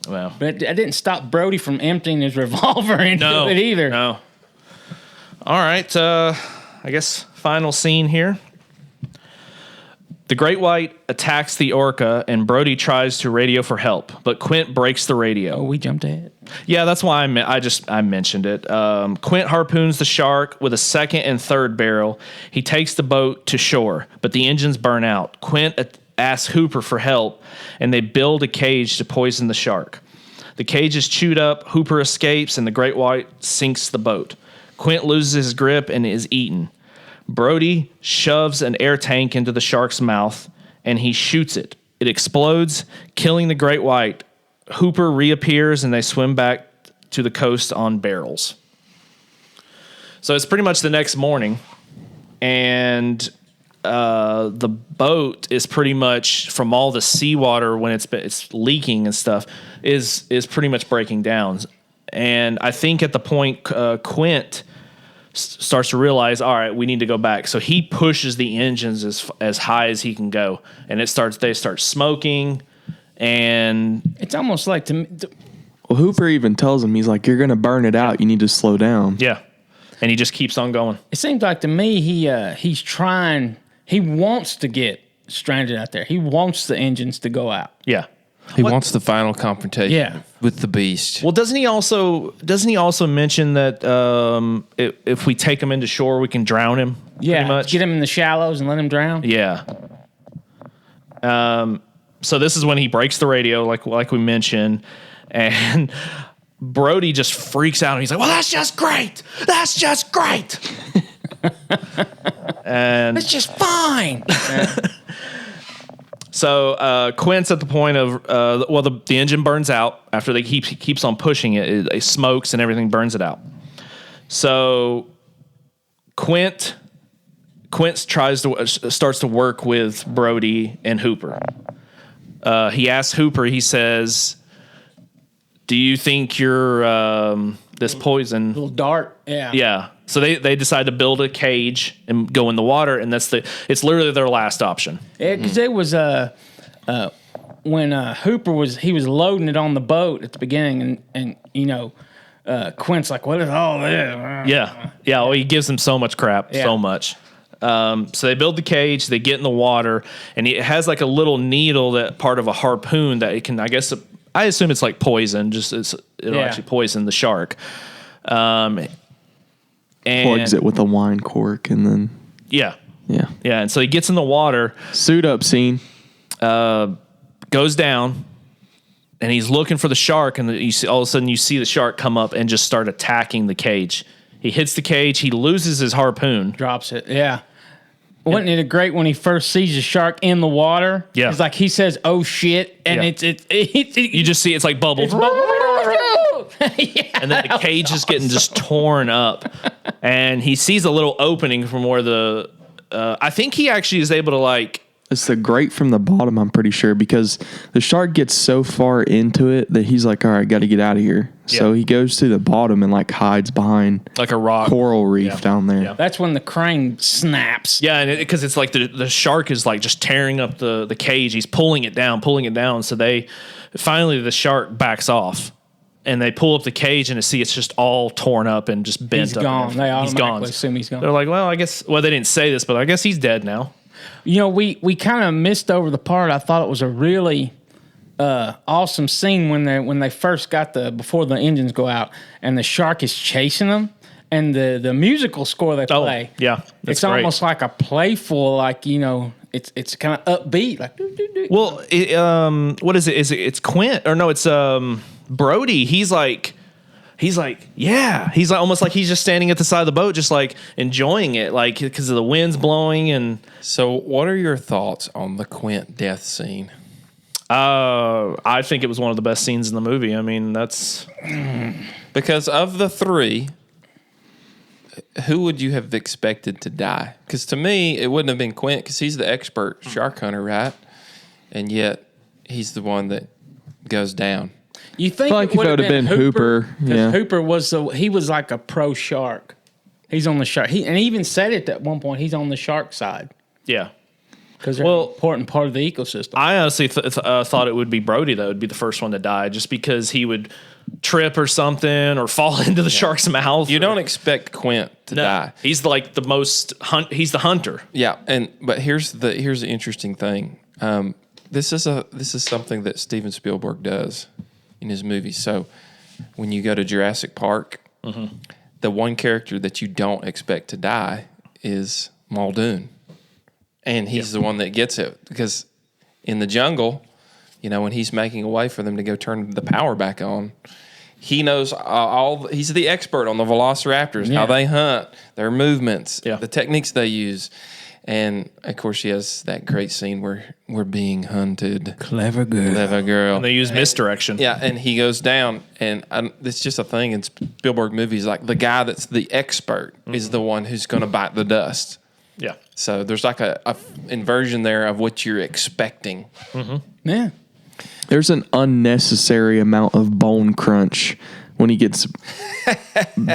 Well, But I didn't stop Brody from emptying his revolver into it either. No. All right. I guess final scene here. The great white attacks the orca, and Brody tries to radio for help, but Quint breaks the radio. Oh, we jumped ahead. Yeah, that's why I mentioned it. Quint harpoons the shark with a second and third barrel. He takes the boat to shore, but the engines burn out. Quint asks Hooper for help, and they build a cage to poison the shark. The cage is chewed up, Hooper escapes, and the great white sinks the boat. Quint loses his grip and is eaten. Brody shoves an air tank into the shark's mouth, and he shoots it. It explodes, killing the great white. Hooper reappears, and they swim back to the coast on barrels. So it's pretty much the next morning, and the boat is pretty much, from all the seawater when it's leaking and stuff, is pretty much breaking down. And I think at the point Quint starts to realize, all right, we need to go back. So he pushes the engines as high as he can go, and they start smoking, and It's almost like Well, Hooper even tells him, he's like, "You're gonna burn it out. You need to slow down." yeah, and he just keeps on going. it seems like to me he's trying. He wants to get stranded out there. He wants the engines to go out. Yeah. He wants the final confrontation with the beast. Well, doesn't he also mention that if we take him into shore, we can drown him? Yeah, pretty much? get him in the shallows and let him drown. Yeah. So this is when he breaks the radio, like we mentioned, and Brody just freaks out and he's like, "Well, that's just great. That's just great." And It's just fine. so Quint's at the point of the engine burns out after he keeps on pushing it. It smokes and everything burns it out. So Quint starts to work with Brody and Hooper. He asks Hooper. He says, "Do you think you're this poison?" Little dart. Yeah. Yeah. So they decide to build a cage and go in the water, and it's literally their last option. Yeah, because it was when Hooper was loading it on the boat at the beginning, and Quint's like, "What is all this?" Yeah. Yeah. Well, he gives them so much crap, so much. So they build the cage, they get in the water, and it has like a little needle that part of a harpoon that it can, I guess, I assume it's like poison, it'll actually poison the shark. And Plugs it with a wine cork, and then yeah. yeah. And so he gets in the water, Suit up scene. goes down, and he's looking for the shark, and all of a sudden you see the shark come up and just start attacking the cage. He hits the cage, he loses his harpoon. Drops it. Yeah. Wasn't it great when he first sees the shark in the water? Yeah. It's like he says, "Oh shit," and Yeah. You just see it's like bubbles. And then the cage is getting just torn up, and he sees a little opening from where I think he actually is able to It's the grate from the bottom, I'm pretty sure, because the shark gets so far into it that he's like, all right, got to get out of here. Yeah. So he goes to the bottom and like hides behind like a rock coral reef down there. Yeah. That's when the crane snaps. Yeah, and because it's like the shark is like just tearing up the cage. He's pulling it down. So finally the shark backs off. And they pull up the cage and it's just all torn up and just bent He's up. gone. They automatically he's assume he's gone. They're like, well, I guess. Well, they didn't say this, but I guess he's dead now. You know, we kind of missed over the part. I thought it was a really awesome scene when they first got before the engines go out and the shark is chasing them. And the musical score they play. Yeah, it's great. Almost like a playful, like, you know, it's kind of upbeat, like. Well, what is it? It's Quint or no? It's Brody. He's like, yeah. He's like almost like he's just standing at the side of the boat, just like enjoying it, like because of the wind's blowing. And so, what are your thoughts on the Quint death scene? I think it was one of the best scenes in the movie. I mean, that's because of the three. Who would you have expected to die? Because to me, it wouldn't have been Quint because he's the expert shark hunter, right? And yet, he's the one that goes down. You think like it would have been Hooper? Because Hooper was like a pro shark. He's on the shark. He even said it at one point. He's on the shark side. Yeah. Because they're an important part of the ecosystem. I honestly thought it would be Brody that would be the first one to die, just because he would trip or something or fall into the shark's mouth. You don't expect Quint to die. He's like the most he's the hunter. Yeah, but here's the interesting thing. This is something that Steven Spielberg does in his movies. So when you go to Jurassic Park, the one character that you don't expect to die is Muldoon. And he's the one that gets it because in the jungle, you know, when he's making a way for them to go turn the power back on, he knows he's the expert on the velociraptors, how they hunt, their movements, the techniques they use. And, of course, he has that great scene where we're being hunted. Clever girl. And they use misdirection. Yeah, and he goes down, and it's just a thing in Spielberg movies. Like, the guy that's the expert is the one who's going to bite the dust. Yeah. So there's like a inversion there of what you're expecting. Yeah. There's an unnecessary amount of bone crunch when he gets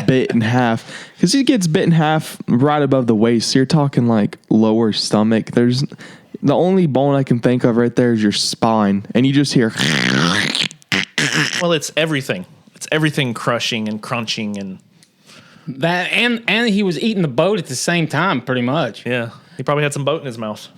bit in half. Because he gets bit in half right above the waist. So you're talking like lower stomach. There's the only bone I can think of right there is your spine. And you just hear. Well, it's everything. It's everything crushing and crunching and. That and he was eating the boat at the same time, pretty much. Yeah. He probably had some boat in his mouth.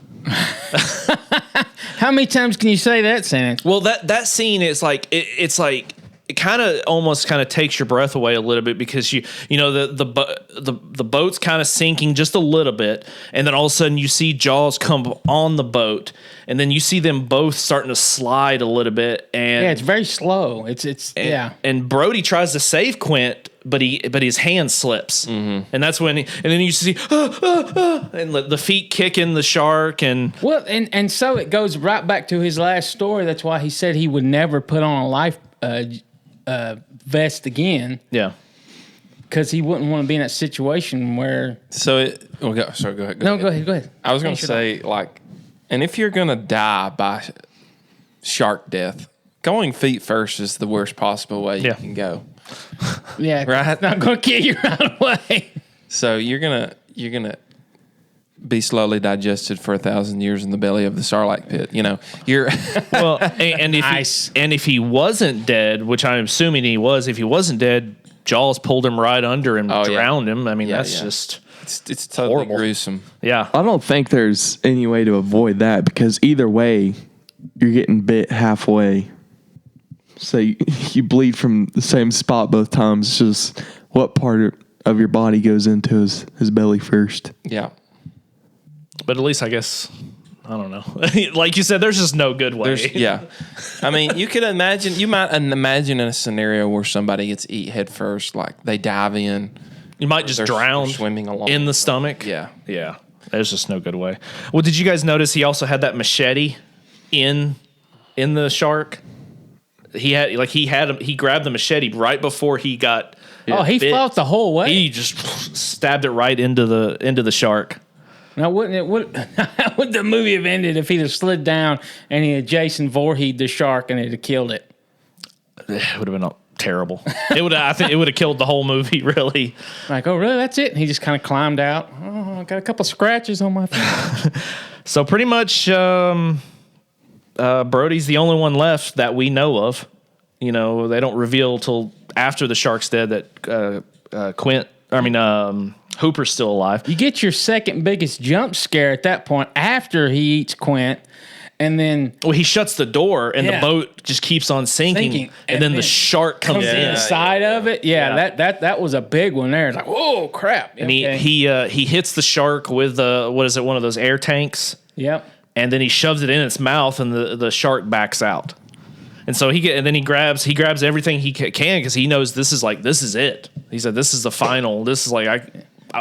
How many times can you say that sentence? Well, that scene is like it's like it kind of almost takes your breath away a little bit because you know the boat's kind of sinking just a little bit, and then all of a sudden you see Jaws come on the boat, and then you see them both starting to slide a little bit, and it's very slow. And Brody tries to save Quint, but his hand slips, and that's when and then you see and the feet kicking the shark and so it goes right back to his last story. That's why he said he would never put on a life vest again. Yeah, because he wouldn't want to be in that situation where. Go ahead. Go ahead. I was going to say and if you're going to die by shark death, going feet first is the worst possible way you can go. Yeah, right. It's not going to kill you right away. So you're gonna be slowly digested for 1,000 years in the belly of the Sarlacc pit. You know, you're well, and if he wasn't dead, which I'm assuming he was, if he wasn't dead, Jaws pulled him right under and drowned him. I mean, that's just it's totally horrible. Gruesome. Yeah, I don't think there's any way to avoid that because either way, you're getting bit halfway. So you bleed from the same spot both times. It's just what part of your body goes into his belly first. Yeah. But at least I guess, I don't know. Like you said, there's just no good way. I mean, you might imagine in a scenario where somebody gets eat head first, like they dive in. You might just drown swimming along in the stomach. Yeah. Yeah. There's just no good way. Well, did you guys notice he also had that machete in the shark? He grabbed the machete right before he got he bit. fought the whole way. He just stabbed it right into the shark. Now, wouldn't it? How would the movie have ended if he'd have slid down and he had Jason Voorhees the shark and it'd have killed it? It would have been terrible. I think it would have killed the whole movie. Really. Like, oh, really? That's it? And he just kind of climbed out. Oh, I got a couple scratches on my face. So pretty much, Brody's the only one left that we know of. You know, they don't reveal till after the shark's dead that Hooper's still alive. You get your second biggest jump scare at that point after he eats Quint. And then he shuts the door and the boat just keeps on sinking. And then the shark comes inside of it. Yeah, that was a big one there. It's like, whoa, crap. And he hits the shark with one of those air tanks. Yep. And then he shoves it in its mouth and the shark backs out. And so he grabs everything he can because he knows this is it. He said this is the final. This is like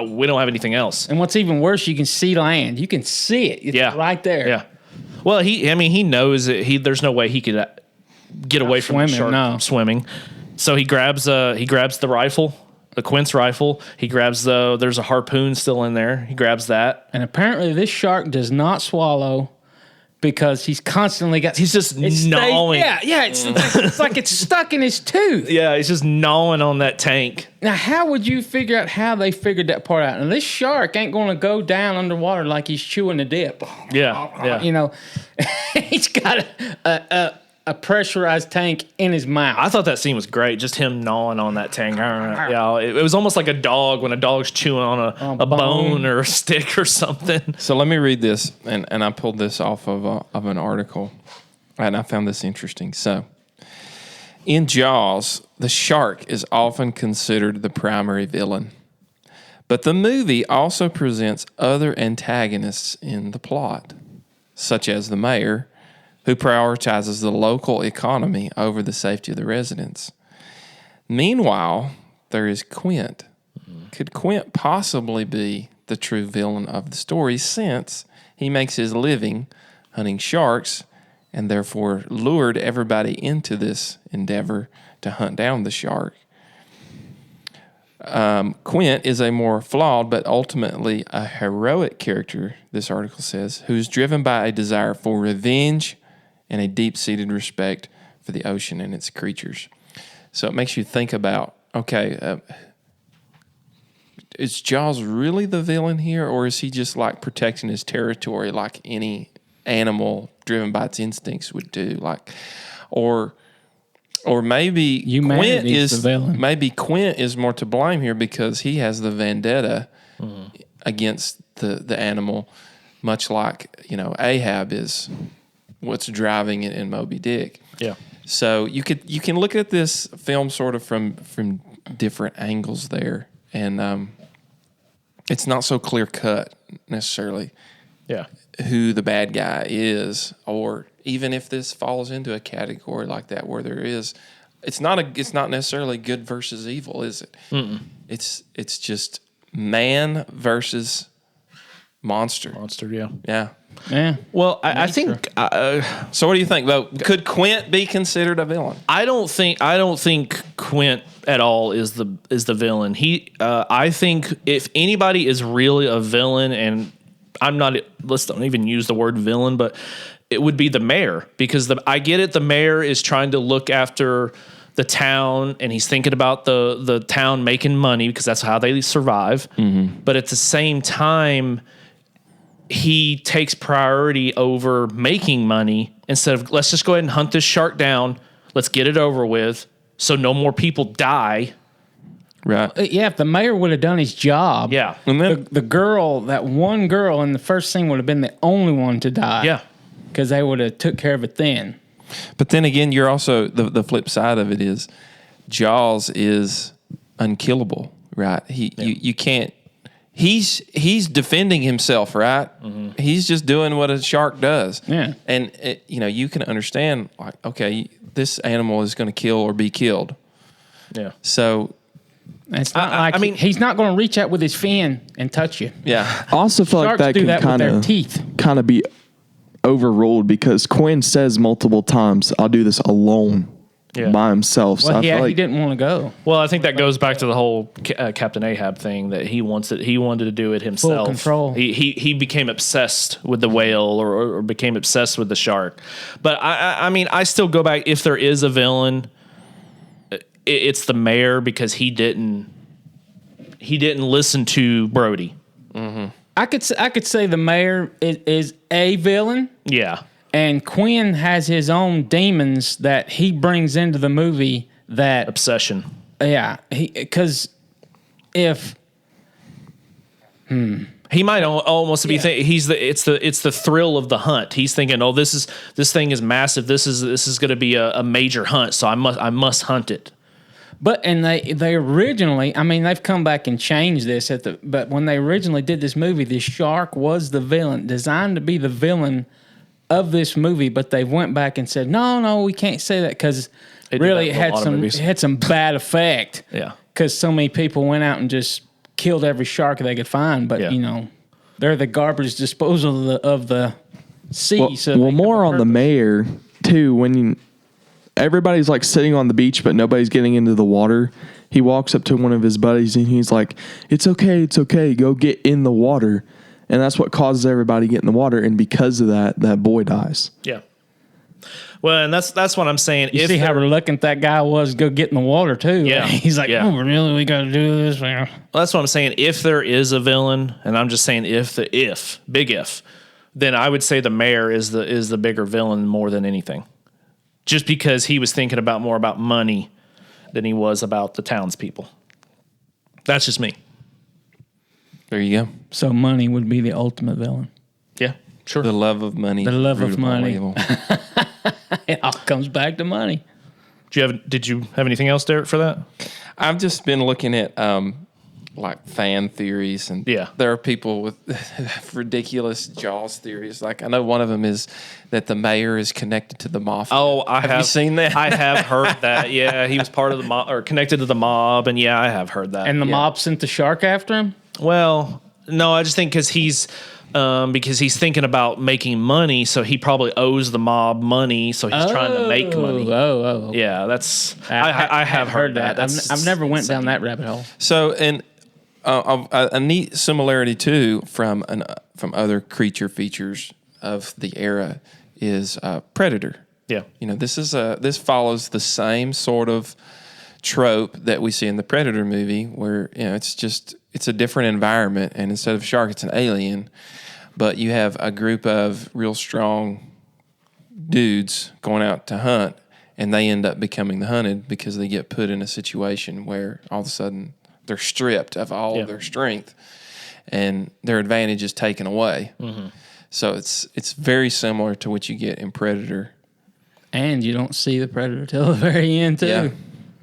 we don't have anything else. And what's even worse, you can see land. You can see it. It's right there. Yeah. Well, he knows it. There's no way he could get away from the shark from swimming. So he grabs the rifle, the Quint's rifle. He grabs there's a harpoon still in there. He grabs that. And apparently this shark does not swallow because he's constantly he's just gnawing. It's like it's stuck in his tooth. Yeah, he's just gnawing on that tank. Now, how would you figure out how they figured that part out? And this shark ain't going to go down underwater like he's chewing a dip. Yeah. You know, he's got a pressurized tank in his mouth. I thought that scene was great. Just him gnawing on that tank. Yeah, it was almost like a dog when a dog's chewing on a bone or a stick or something. So let me read this, and I pulled this off of an article, and I found this interesting. So, in Jaws, the shark is often considered the primary villain, but the movie also presents other antagonists in the plot, such as the mayor, who prioritizes the local economy over the safety of the residents. Meanwhile, there is Quint. Could Quint possibly be the true villain of the story since he makes his living hunting sharks and therefore lured everybody into this endeavor to hunt down the shark? Quint is a more flawed but ultimately a heroic character, this article says, who's driven by a desire for revenge and a deep-seated respect for the ocean and its creatures. So it makes you think about, okay, is Jaws really the villain here, or is he just like protecting his territory like any animal driven by its instincts would do? Or maybe Quint is the villain. Maybe Quint is more to blame here because he has the vendetta against the animal, much like Ahab is what's driving it in Moby Dick. Yeah. So you can look at this film sort of from different angles there, and it's not so clear cut necessarily. Yeah. Who the bad guy is, or even if this falls into a category like that where there is, it's not necessarily good versus evil, is it? Mm-mm. It's just man versus monster. Yeah. Yeah. Well, I think. So, what do you think, though? Could Quint be considered a villain? I don't think Quint at all is the villain. I think if anybody is really a villain, and let's don't even use the word villain, but it would be the mayor, because I get it. The mayor is trying to look after the town, and he's thinking about the town making money because that's how they survive. Mm-hmm. But at the same time, he takes priority over making money instead of let's just go ahead and hunt this shark down. Let's get it over with so no more people die. Right. Yeah, if the mayor would have done his job, yeah. And then that one girl in the first scene would have been the only one to die. Yeah. Because they would have took care of it then. But then again, you're also, the flip side of it is Jaws is unkillable, right? You can't. He's defending himself, right? Mm-hmm. He's just doing what a shark does. Yeah. And, you can understand, like, okay, this animal is going to kill or be killed. Yeah. So. It's not he's not going to reach out with his fin and touch you. Yeah. I also feel like that can kind of be overruled because Quinn says multiple times, I'll do this alone. by himself. So Well, I feel like he didn't want to go. Well, I think that goes back to the whole Captain Ahab thing that he wanted to do it himself. Full control. He became obsessed with the whale or became obsessed with the shark. But I mean, I still go back. If there is a villain, it's the mayor because he didn't listen to Brody. Mm-hmm. I could say the mayor is a villain. Yeah. And Quinn has his own demons that he brings into the movie. That Obsession. Yeah, because if he might almost be thinking it's the thrill of the hunt. He's thinking, oh, this thing is massive. This is going to be a major hunt, so I must hunt it. But they originally, I mean, they've come back and changed this but when they originally did this movie, the shark was the villain, designed to be the villain of this movie, but they went back and said, no, we can't say that because really it had some bad effect. Yeah. Because so many people went out and just killed every shark they could find, but they're the garbage disposal of the sea. Well, more on the mayor too. When everybody's like sitting on the beach, but nobody's getting into the water, he walks up to one of his buddies and he's like, "It's okay, go get in the water." And that's what causes everybody to get in the water, and because of that boy dies. Yeah. Well, and that's what I'm saying. You see how reluctant that guy was to go get in the water too. Yeah. He's like, "Oh, really? We got to do this?" Well, that's what I'm saying. If there is a villain, and I'm just saying big if, then I would say the mayor is the bigger villain more than anything, just because he was thinking more about money than he was about the townspeople. That's just me. There you go. So money would be the ultimate villain. Yeah, sure. The love of money. The love of money. Evil. It all comes back to money. Did you have anything else, Derek, for that? I've just been looking at like fan theories, and there are people with ridiculous Jaws theories. Like I know one of them is that the mayor is connected to the mafia. Oh, have you seen that? I have heard that. Yeah, he was part of the mob or connected to the mob, and I have heard that. And the mob sent the shark after him? Well, no, I just think because he's thinking about making money, so he probably owes the mob money, so he's trying to make money. Oh. Yeah, that's I have heard that. I've never went down that rabbit hole. So, and a neat similarity too from other creature features of the era is Predator. Yeah, this follows the same sort of trope that we see in the Predator movie, where it's a different environment, and instead of a shark, it's an alien. But you have a group of real strong dudes going out to hunt, and they end up becoming the hunted because they get put in a situation where all of a sudden they're stripped of all of their strength, and their advantage is taken away. Mm-hmm. So it's very similar to what you get in Predator. And you don't see the Predator till the very end, too.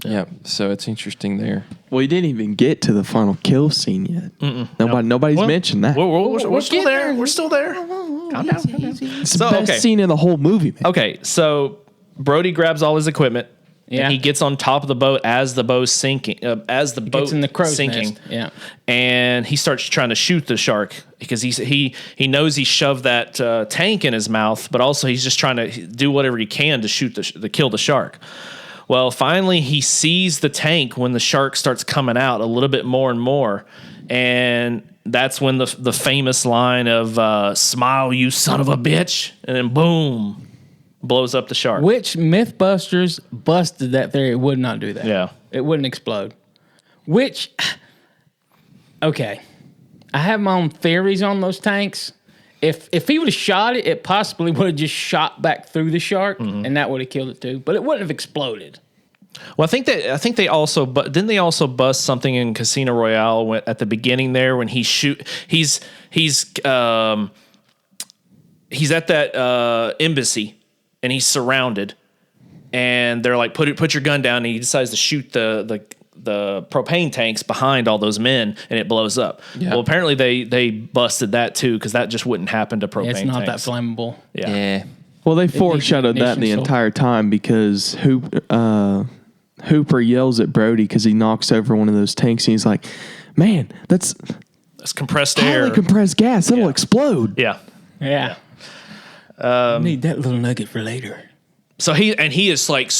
Yeah, so it's interesting there. Well, you didn't even get to the final kill scene yet. Nobody's mentioned that. We're still there. We're still there. Calm down. It's the best scene in the whole movie, man. Okay, so Brody grabs all his equipment. Yeah. And he gets on top of the boat as the boat's sinking. Gets in the crow's sinking. Nest. Yeah. And he starts trying to shoot the shark because he knows he shoved that tank in his mouth, but also he's just trying to do whatever he can to to kill the shark. Well, finally he sees the tank when the shark starts coming out a little bit more and more, and that's when the famous line of "Smile, you son of a bitch," and then boom. Blows up the shark. Which Mythbusters busted that theory. It would not do that. Yeah. It wouldn't explode. Which, okay. I have my own theories on those tanks. If he would have shot it, it possibly would have just shot back through the shark, and that would have killed it too. But it wouldn't have exploded. Well, I think they also didn't they also bust something in Casino Royale at the beginning there when he's at that embassy. And he's surrounded, and they're like, "Put your gun down." And he decides to shoot the propane tanks behind all those men, and it blows up. Yeah. Well, apparently they busted that too because that just wouldn't happen to propane tanks. It's not that flammable. Yeah. Well, they foreshadowed that the entire time because Hooper yells at Brody because he knocks over one of those tanks, and he's like, "Man, that's compressed air, highly compressed gas. It'll explode." Yeah. Yeah. Need that little nugget for later. So he is like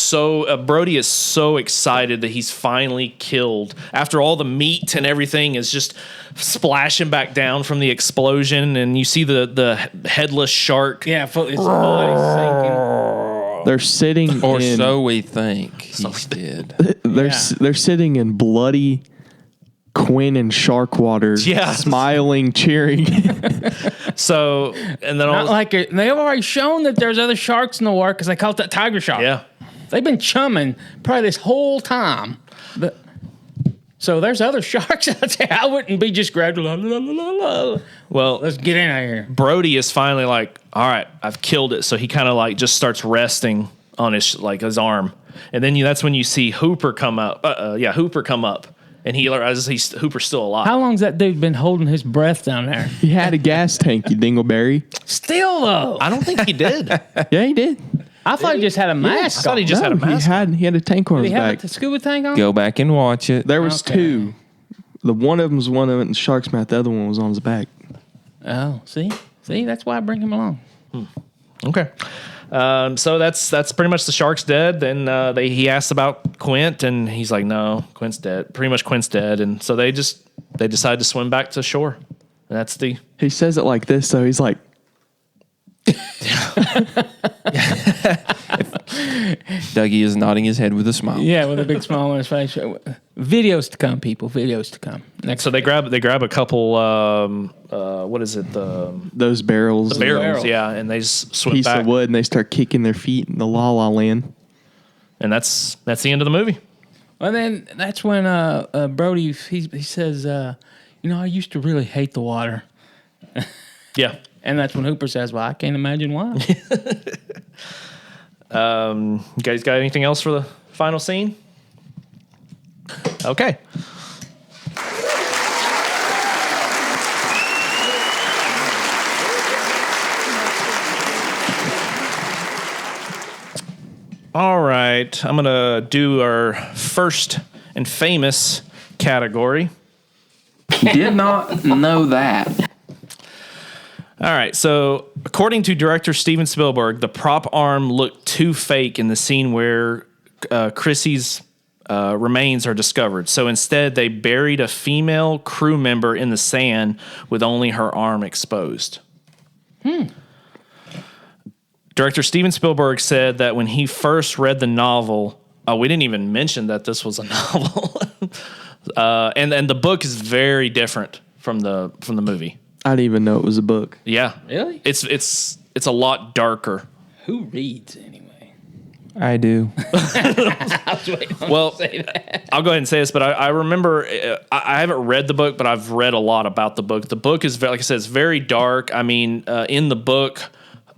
Brody is so excited that he's finally killed after all the meat and everything is just splashing back down from the explosion, and you see the headless shark. Yeah, it's sinking. They're sitting Or in, so we think he's dead. they're sitting in bloody Quinn and shark water, Yeah. smiling, cheering. So and then Not like they've already shown that there's other sharks in the water because they caught that tiger shark. yeah. They've been chumming probably this whole time. So there's other sharks out there. I wouldn't be just grabbed. Well, Let's get in here. Brody is finally like, all right, I've killed it. So he kind of like just starts resting on his arm, and then that's when you see Hooper come up. Hooper come up, and he realizes Hooper's still alive. How long's that dude been holding his breath down there? He had a gas tank, you dingleberry. Still though, I don't think he did. Yeah, he did. I thought he just had a mask. I thought he on. just had a No, mask. he had a tank on Did his he have back. a scuba tank on? Go back and watch it. There was Okay. two. The one of them was one of it in the shark's mouth. The other one was on his back. Oh, see, that's why I bring him along. Okay. So that's pretty much the shark's dead. Then he asks about Quint, and he's like, no, Quint's dead. Pretty much Quint's dead. And so they decide to swim back to shore. And that's the... He says it like this, though. He's like, Dougie is nodding his head with a smile. Yeah, with a big smile on his face. Videos to come, people. Videos to come. Next. So they grab a couple, what is it? The those barrels. barrels, barrels. yeah. And they just swim Piece back. of wood, and they start kicking their feet in the La La Land. And that's the end of the movie. Well, then that's when Brody he says, I used to really hate the water, Yeah. and that's when Hooper says, "Well, I can't imagine why." You guys got anything else for the final scene? Okay. All right. I'm going to do our first and famous category. Did not know that. All right, so according to director Steven Spielberg, the prop arm looked too fake in the scene where Chrissy's remains are discovered. So instead, they buried a female crew member in the sand with only her arm exposed. Director Steven Spielberg said that when he first read the novel, we didn't even mention that this was a novel, and the book is very different from the movie. I didn't even know it was a book. Yeah, Really? It's a lot darker. Who reads anyway? I do. Well, I'll go ahead and say this, but I remember I haven't read the book, but I've read a lot about the book. The book is like I said, it's very dark. I mean, in the book,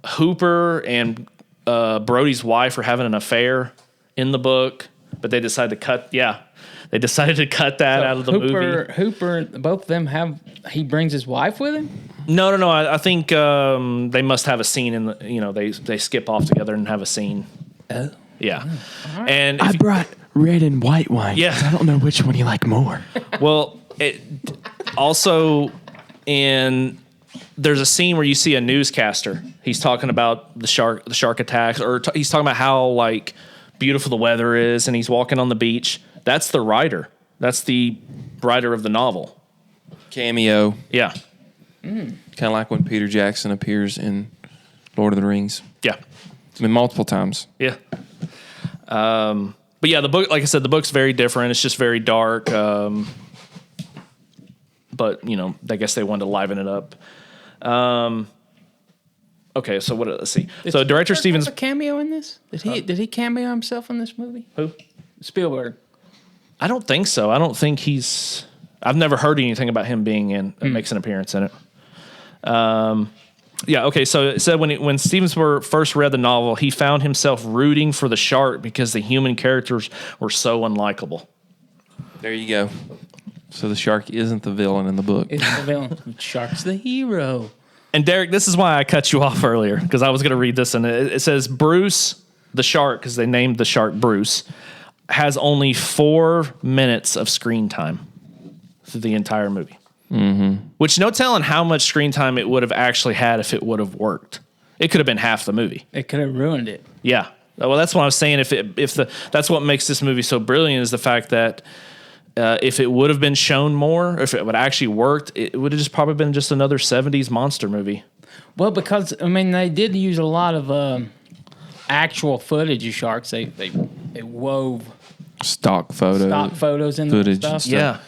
Hooper and Brody's wife are having an affair in the book, but they decided to cut. Yeah, they decided to cut that out of the movie. Hooper, both of them he brings his wife with him? No. I think they must have a scene in the. They skip off together and have a scene. Oh. Yeah, and I brought red and white wine. Yeah. I don't know which one you like more. well, it also there's a scene where you see a newscaster. He's talking about the shark attacks, or he's talking about how like beautiful the weather is, and he's walking on the beach. That's the writer. That's the writer of the novel. Cameo. Yeah, Kind of like when Peter Jackson appears in Lord of the Rings. yeah, I mean, multiple times. yeah. But yeah, the book, like I said, the book's very different. It's just very dark. But I guess they wanted to liven it up. Okay, so let's see. So director Stevens. a cameo in this? Did he cameo himself in this movie? Who? Spielberg. I don't think so. I don't think he's. I've never heard anything about him being in makes an appearance in it. Yeah. Okay. So it said when Stevens first read the novel, he found himself rooting for the shark because the human characters were so unlikable. There you go. So the shark isn't the villain in the book. It's the villain. Shark's the hero. And Derek, this is why I cut you off earlier, because I was going to read this, and it says Bruce, the shark, because they named the shark Bruce, has only 4 minutes of screen time through the entire movie. Mm-hmm. Which no telling how much screen time it would have actually had if it would have worked. It could have been half the movie. It could have ruined it. Yeah, Well, that's what I was saying. That's what makes this movie so brilliant is the fact that if it would have been shown more, if it would actually worked, it would have just probably been just another 70s monster movie. Well, because I mean, they did use a lot of actual footage of sharks. They wove Stock photos in footage the and stuff. Yeah.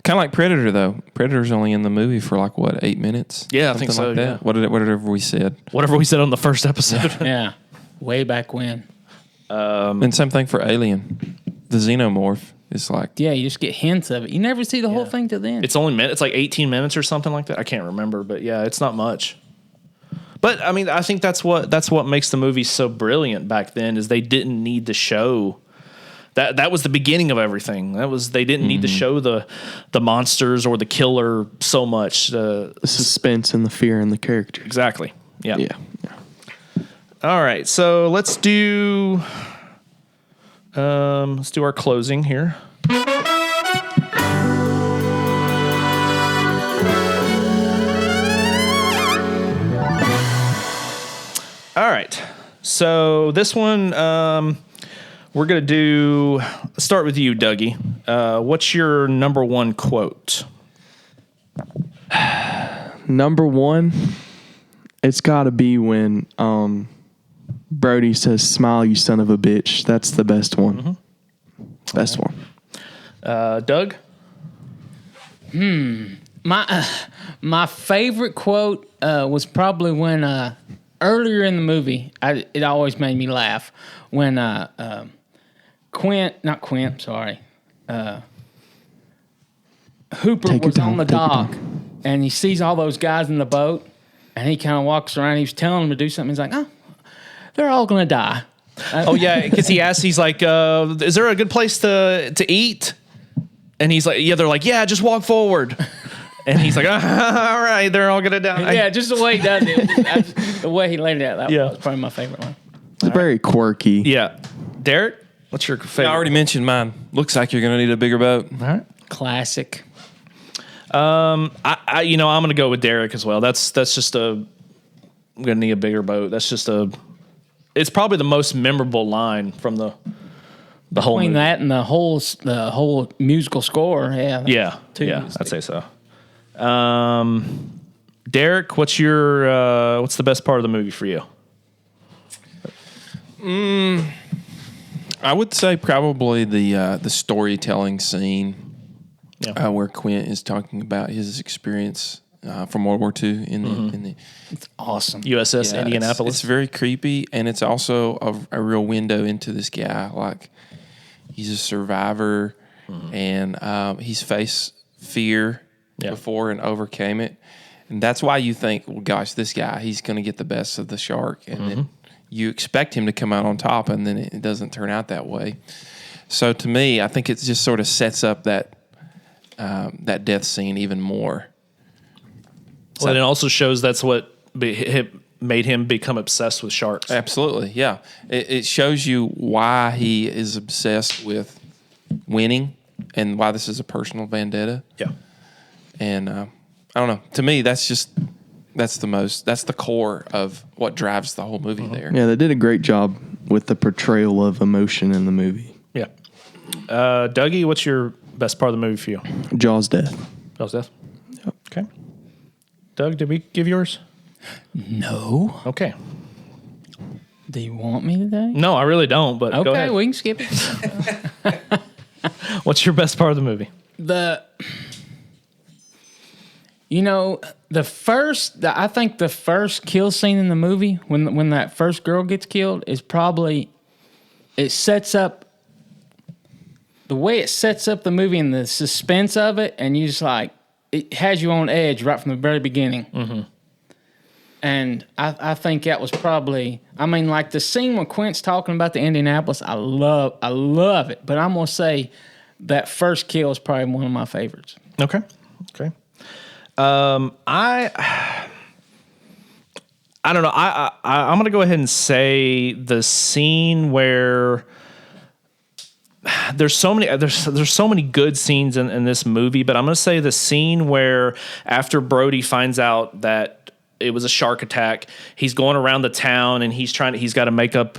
Kind of like Predator, though. Predator's only in the movie for like, what, 8 minutes? Yeah, I think so, Like that. yeah. Whatever we said. Whatever we said on the first episode. Yeah, way back when. And same thing for Alien. The xenomorph is like... Yeah, you just get hints of it. You never see the whole thing till then. It's like 18 minutes or something like that. I can't remember, but yeah, it's not much. But I mean, I think that's what makes the movie so brilliant back then is they didn't need to show that was the beginning of everything. They didn't need to show the monsters or the killer so much. The suspense and the fear in the character. Exactly. Yeah. Yeah. All right, so let's do our closing here. All right, so this one we're gonna start with you, Dougie. What's your number one quote? Number one, it's got to be when Brody says, "Smile, you son of a bitch." That's the best one. Best one. Doug? My favorite quote was probably when earlier in the movie. It always made me laugh when Hooper Take your was on time, the take your dock time. and he sees all those guys in the boat and he kind of walks around. He was telling them to do something. He's like, "Oh, they're all gonna die." Oh yeah, because he asks, he's like, "Is there a good place to eat?" And he's like, "Yeah." They're like, "Yeah, just walk forward." And he's like, "All right, they're all gonna die." Yeah, just the way he does it, the way he laid it out. That was probably my favorite one. It's very quirky. Yeah, Derek, what's your favorite? I already mentioned mine. Looks like you're going to need a bigger boat. All right. Classic. I'm gonna go with Derek as well. That's just I'm gonna need a bigger boat. That's just it's probably the most memorable line from the whole Between movie. that and the whole musical score, Yeah, Tuesday. I'd say so. Derek, what's the best part of the movie for you? I would say probably the storytelling scene Yeah. where Quint is talking about his experience from World War II in the Awesome. USS Yeah, Indianapolis. It's very creepy, and it's also a real window into this guy. Like, he's a survivor, and he's faced fear before and overcame it. And that's why you think, well, gosh, this guy, he's going to get the best of the shark. And then you expect him to come out on top, and then it doesn't turn out that way. So to me, I think it just sort of sets up that death scene even more. Well, it also shows that's what made him become obsessed with sharks. Absolutely, yeah. It shows you why he is obsessed with winning and why this is a personal vendetta. Yeah. And I don't know. To me, that's the core of what drives the whole movie there. Yeah, they did a great job with the portrayal of emotion in the movie. Yeah. Dougie, what's your best part of the movie for you? Jaws' death. Jaws' death? Yep. Okay. Doug, did we give yours? No. Okay. Do you want me today? No, I really don't, but go Okay, ahead. we can skip it. What's your best part of the movie? I think the first kill scene in the movie, when that first girl gets killed, is probably, it sets up, the way it sets up the movie and the suspense of it, and you just like, it has you on edge right from the very beginning. Mm-hmm. And I think that was probably, like the scene when Quint's talking about the Indianapolis, I love it. But I'm going to say that first kill is probably one of my favorites. Okay. I don't know. I'm going to go ahead and say the scene where there's so many good scenes in this movie, but I'm going to say the scene where after Brody finds out that it was a shark attack. He's going around the town and he's got to make up.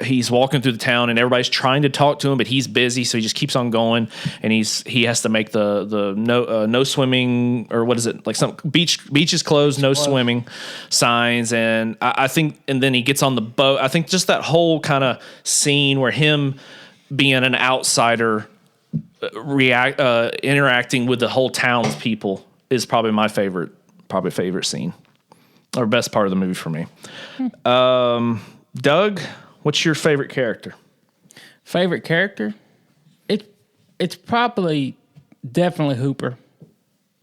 He's walking through the town and everybody's trying to talk to him, but he's busy, so he just keeps on going. And he has to make the no swimming, or what is it, like some beach is closed, no swimming signs. And I think, and then he gets on the boat. I think just that whole kind of scene where him being an outsider, interacting with the whole town's people is probably my favorite scene, or best part of the movie for me. Doug, what's your favorite character? Favorite character? It's probably definitely Hooper.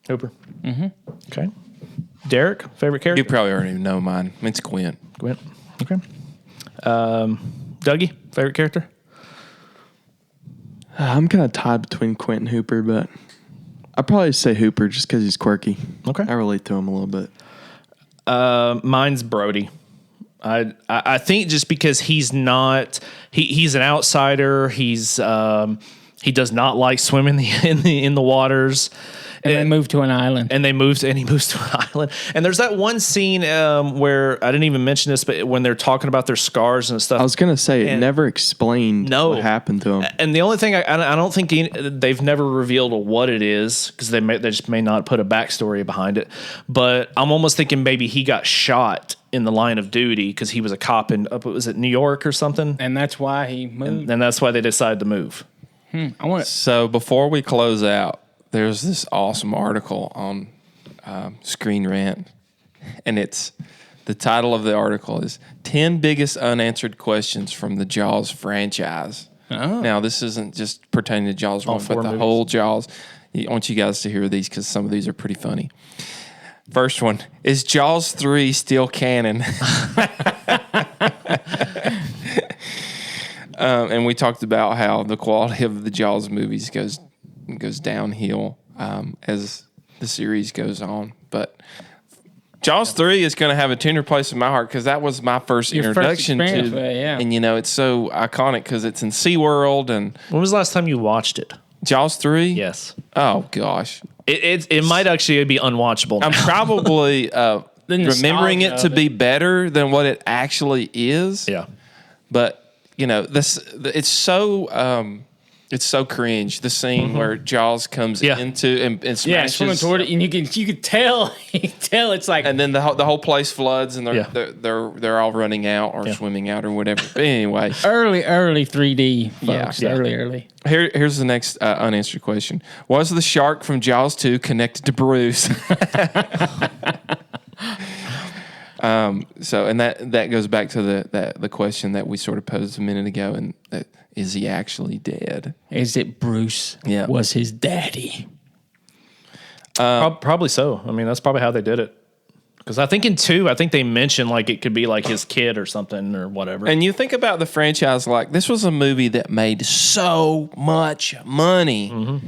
Hooper. Mm-hmm. Okay. Derek, favorite character? You probably already know mine. It's Gwent. Gwent. Okay. Dougie, favorite character? I'm kind of tied between Quint and Hooper, but I'd probably say Hooper just because he's quirky. Okay. I relate to him a little bit. Mine's Brody. I think just because he's not he's an outsider. He does not like swimming in the waters. And they moved to an island. And he moves to an island. And there's that one scene where I didn't even mention this, but when they're talking about their scars and stuff. I was gonna say it never explained what happened to him. And the only thing I don't think they've never revealed what it is, because they just may not put a backstory behind it. But I'm almost thinking maybe he got shot in the line of duty because he was a cop in was it New York or something? And that's why he moved. And that's why they decided to move. So before we close out, there's this awesome article on Screen Rant, and the title of the article is 10 Biggest Unanswered Questions from the Jaws Franchise. Oh. Now, this isn't just pertaining to Jaws 1, but the whole Jaws. I want you guys to hear these because some of these are pretty funny. First one, is Jaws 3 still canon? And we talked about how the quality of the Jaws movies goes downhill as the series goes on. But Jaws 3 is going to have a tender place in my heart because that was my first introduction to it. Yeah. And, it's so iconic because it's in SeaWorld. And when was the last time you watched it? Jaws 3? Yes. Oh, gosh. It might actually be unwatchable now. I'm probably remembering it to be better than what it actually is. Yeah. But, it's so cringe, the scene where Jaws comes into and smashes. Swimming toward it, and you could tell it's like, and then the whole place floods, and they're all running out or swimming out or whatever. But anyway, early 3D, folks. Yeah. Early. Here's the next unanswered question: was the shark from Jaws 2 connected to Bruce? So, and that goes back to the question that we sort of posed a minute ago, and that, is he actually dead? Is it Bruce? Yeah. Was his daddy? Probably so. I mean, that's probably how they did it. Because I think in 2, they mentioned like it could be like his kid or something or whatever. And you think about the franchise, like this was a movie that made so much money. Mm-hmm.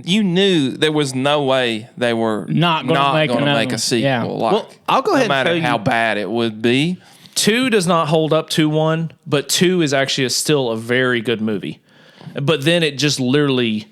You knew there was no way they were not going to make a sequel. Yeah. Well, I'll go ahead and tell you, no matter how bad it would be. 2 does not hold up to 1, but 2 is actually still a very good movie. But then it just literally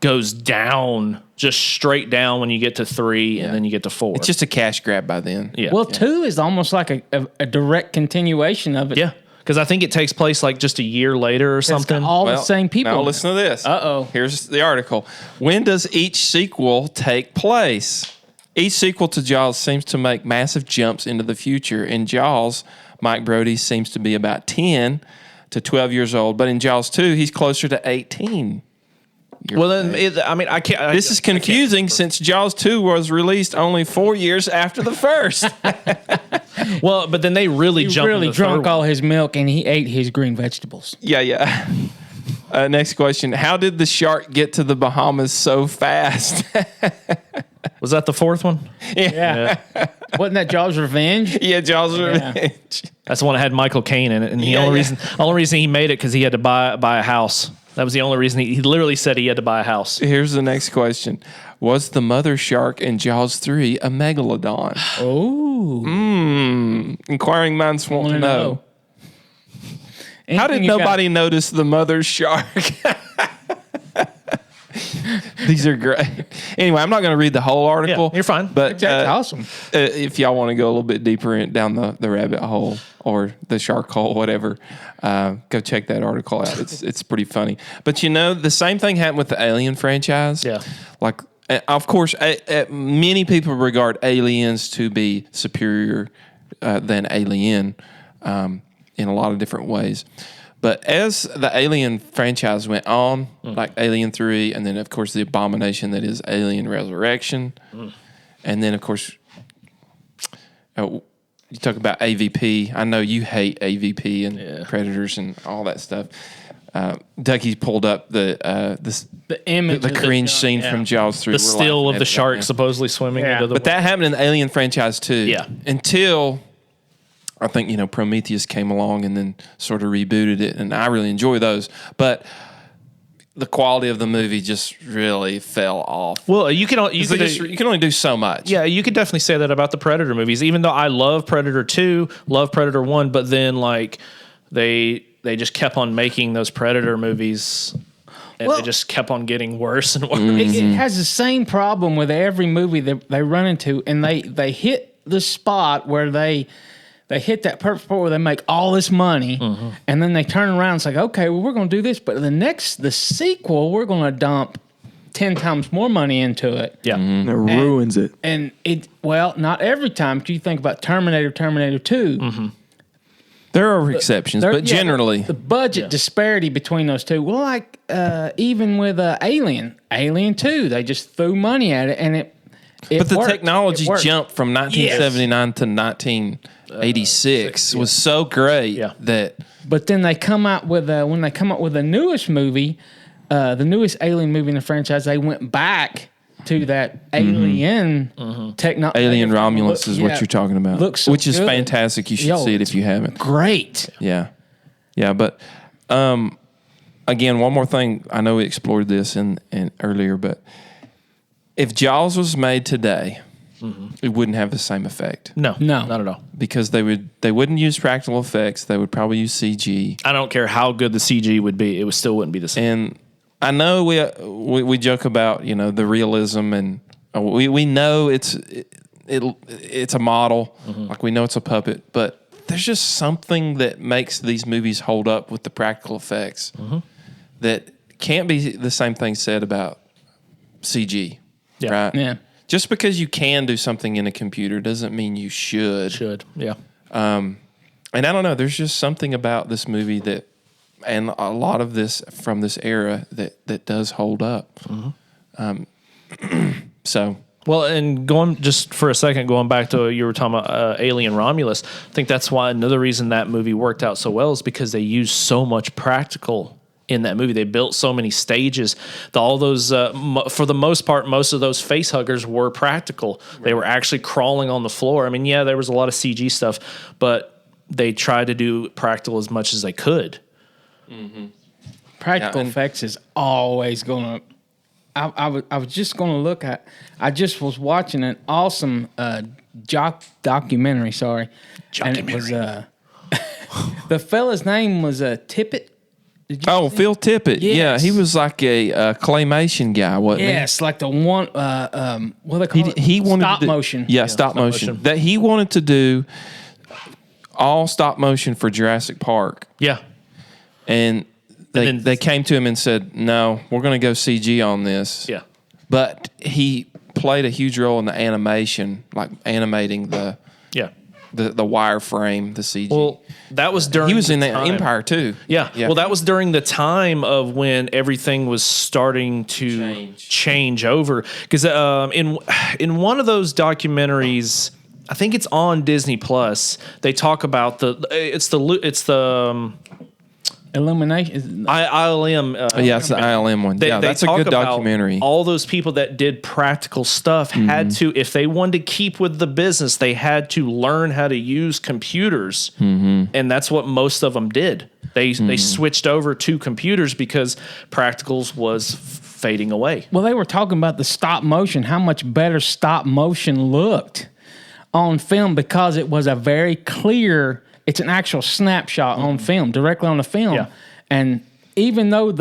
goes down, just straight down when you get to 3 and then you get to 4. It's just a cash grab by then. Yeah. Well, 2 is almost like a direct continuation of it. Yeah. Because I think it takes place like just a year later or something. The same people. Now listen to this. Uh-oh. Here's the article. When does each sequel take place? Each sequel to Jaws seems to make massive jumps into the future. In Jaws, Mike Brody seems to be about 10 to 12 years old, but in Jaws 2, he's closer to 18. Well, then, I can't. This is confusing since Jaws 2 was released only 4 years after the first. Well, but then they really jumped. He really drunk all his milk and he ate his green vegetables. Yeah. Next question. How did the shark get to the Bahamas so fast? Was that the 4th one? Yeah. Wasn't that Jaws Revenge? Yeah, Jaws Revenge. That's the one that had Michael Caine in it. And the only reason he made it because he had to buy a house. That was the only reason. He literally said he had to buy a house. Here's the next question. Was the mother shark in Jaws 3 a megalodon? Oh. Inquiring minds want to know. How did nobody notice the mother shark? These are great. Anyway, I'm not going to read the whole article. Yeah, you're fine. But That's awesome. If y'all want to go a little bit deeper down the rabbit hole or the shark hole, whatever, go check that article out. It's pretty funny. But the same thing happened with the Alien franchise. Yeah. Like, of course, many people regard Aliens to be superior than Alien in a lot of different ways. But as the Alien franchise went on, like Alien 3, and then, of course, the abomination that is Alien Resurrection, and then, of course, you talk about AVP. I know you hate AVP and Predators and all that stuff. Ducky pulled up the image, the cringe scene from Jaws 3. The still of the shark supposedly swimming into the But that happened in the Alien franchise, too. Yeah. Until... I think, Prometheus came along and then sort of rebooted it, and I really enjoy those. But the quality of the movie just really fell off. Well, you can only do so much. Yeah, you could definitely say that about the Predator movies. Even though I love Predator 2, love Predator 1, but then like they just kept on making those Predator movies, and they just kept on getting worse and worse. It has the same problem with every movie that they run into, and they hit the spot where they hit that perfect point where they make all this money, and then they turn around and it's like, okay, well, we're going to do this. But the sequel, we're going to dump 10 times more money into it. Yeah. It ruins it. And not every time. Do you think about Terminator 2? There are exceptions, but generally. The budget disparity between those two. Well, like even with Alien 2, they just threw money at it, and it But the worked. technology It worked. jump from 1979 to 1986 was so great that... But then they come out with when they come up with the newest movie, the newest Alien movie in the franchise, they went back to that Alien technology. Alien Romulus is what you're talking about, Looks so which is good. fantastic. You should see it if you haven't. Great. Yeah. But again, one more thing. I know we explored this in earlier, but if Jaws was made today, it wouldn't have the same effect. No, not at all. Because they wouldn't use practical effects. They would probably use CG. I don't care how good the CG would be; it still wouldn't be the same. And I know we joke about the realism, and we know it's a model, like we know it's a puppet, but there's just something that makes these movies hold up with the practical effects that can't be the same thing said about CG, right? Yeah. Just because you can do something in a computer doesn't mean you should. Yeah. And I don't know. There's just something about this movie and a lot of this from this era that does hold up. So. Well, and going just for a second, going back to you were talking about Alien Romulus, I think that's why another reason that movie worked out so well is because they used so much practical in that movie. They built so many stages. All those, for the most part, most of those face huggers were practical. Right. They were actually crawling on the floor. I mean, yeah, there was a lot of CG stuff, but they tried to do practical as much as they could. Practical effects is always going to... I was just going to look at... I just was watching an awesome documentary, And it was... the fella's name was Tippett. Phil Tippett. Yes. Yeah, he was like a claymation guy, wasn't he? Yes, like the one, what they call it? He wanted stop to do, motion. Yeah, stop motion. That he wanted to do all stop motion for Jurassic Park. Yeah. And they came to him and said, no, we're going to go CG on this. Yeah. But he played a huge role in the animation, like animating the wireframe, the CG. Well, that was during he was in the time. Empire too. Yeah. Well, that was during the time of when everything was starting to change over. Because in one of those documentaries, I think it's on Disney Plus, they talk about it's the Illumination. ILM. It's the ILM one. That's a good documentary. All those people that did practical stuff had to, if they wanted to keep with the business, they had to learn how to use computers, and that's what most of them did. They switched over to computers because practicals was fading away. Well, they were talking about the stop motion, how much better stop motion looked on film because it was a very clear. It's an actual snapshot on film, directly on the film. Yeah. And even though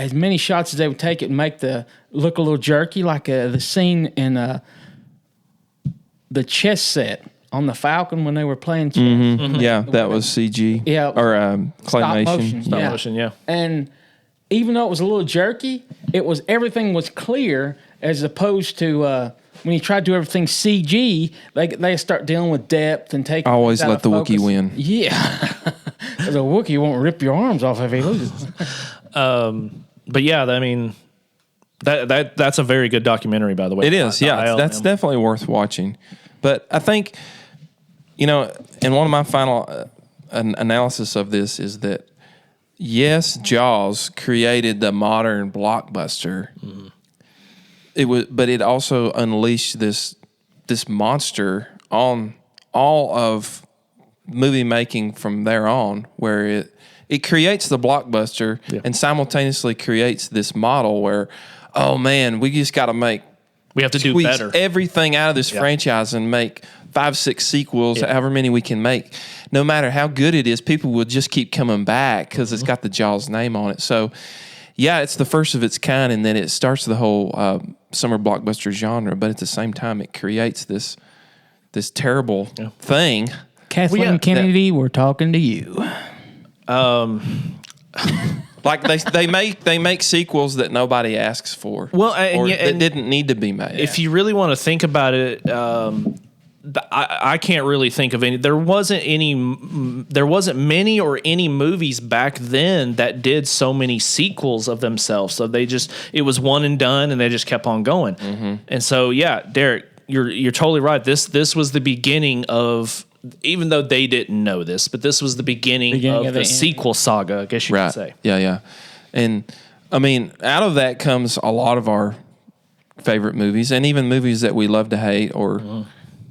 as many shots as they would take it and make the look a little jerky, like the scene in the chess set on the Falcon when they were playing chess. Yeah, that was CG. Yeah. Or claymation. Stop motion, yeah. And even though it was a little jerky, everything was clear as opposed to when you try to do everything CG, they start dealing with depth and taking. Always let the focus. Wookiee win. Yeah. The Wookiee won't rip your arms off if he loses. But yeah, I mean, that's a very good documentary, by the way. It is, yeah. That's definitely worth watching. But I think, in one of my final analysis of this is that, yes, Jaws created the modern blockbuster. Mm-hmm. But it also unleashed this monster on all of movie making from there on, where it creates the blockbuster and simultaneously creates this model where, oh man, we just got to we have to do better, everything out of this franchise and make 5-6 sequels, however many we can make. No matter how good it is, people will just keep coming back because it's got the Jaws name on it. So, yeah, it's the first of its kind, and then it starts the whole summer blockbuster genre. But at the same time, it creates this terrible thing. Kathleen Kennedy, we're talking to you. Like they make sequels that nobody asks for. Well, that didn't need to be made. If you really want to think about it, I can't really think of any. There wasn't many or any movies back then that did so many sequels of themselves. So it was one and done, and they just kept on going. Mm-hmm. And so, yeah, Derek, you're totally right. This was the beginning of. Even though they didn't know this, but this was the beginning of the sequel saga, I guess you could say. Yeah. And, I mean, out of that comes a lot of our favorite movies, and even movies that we love to hate or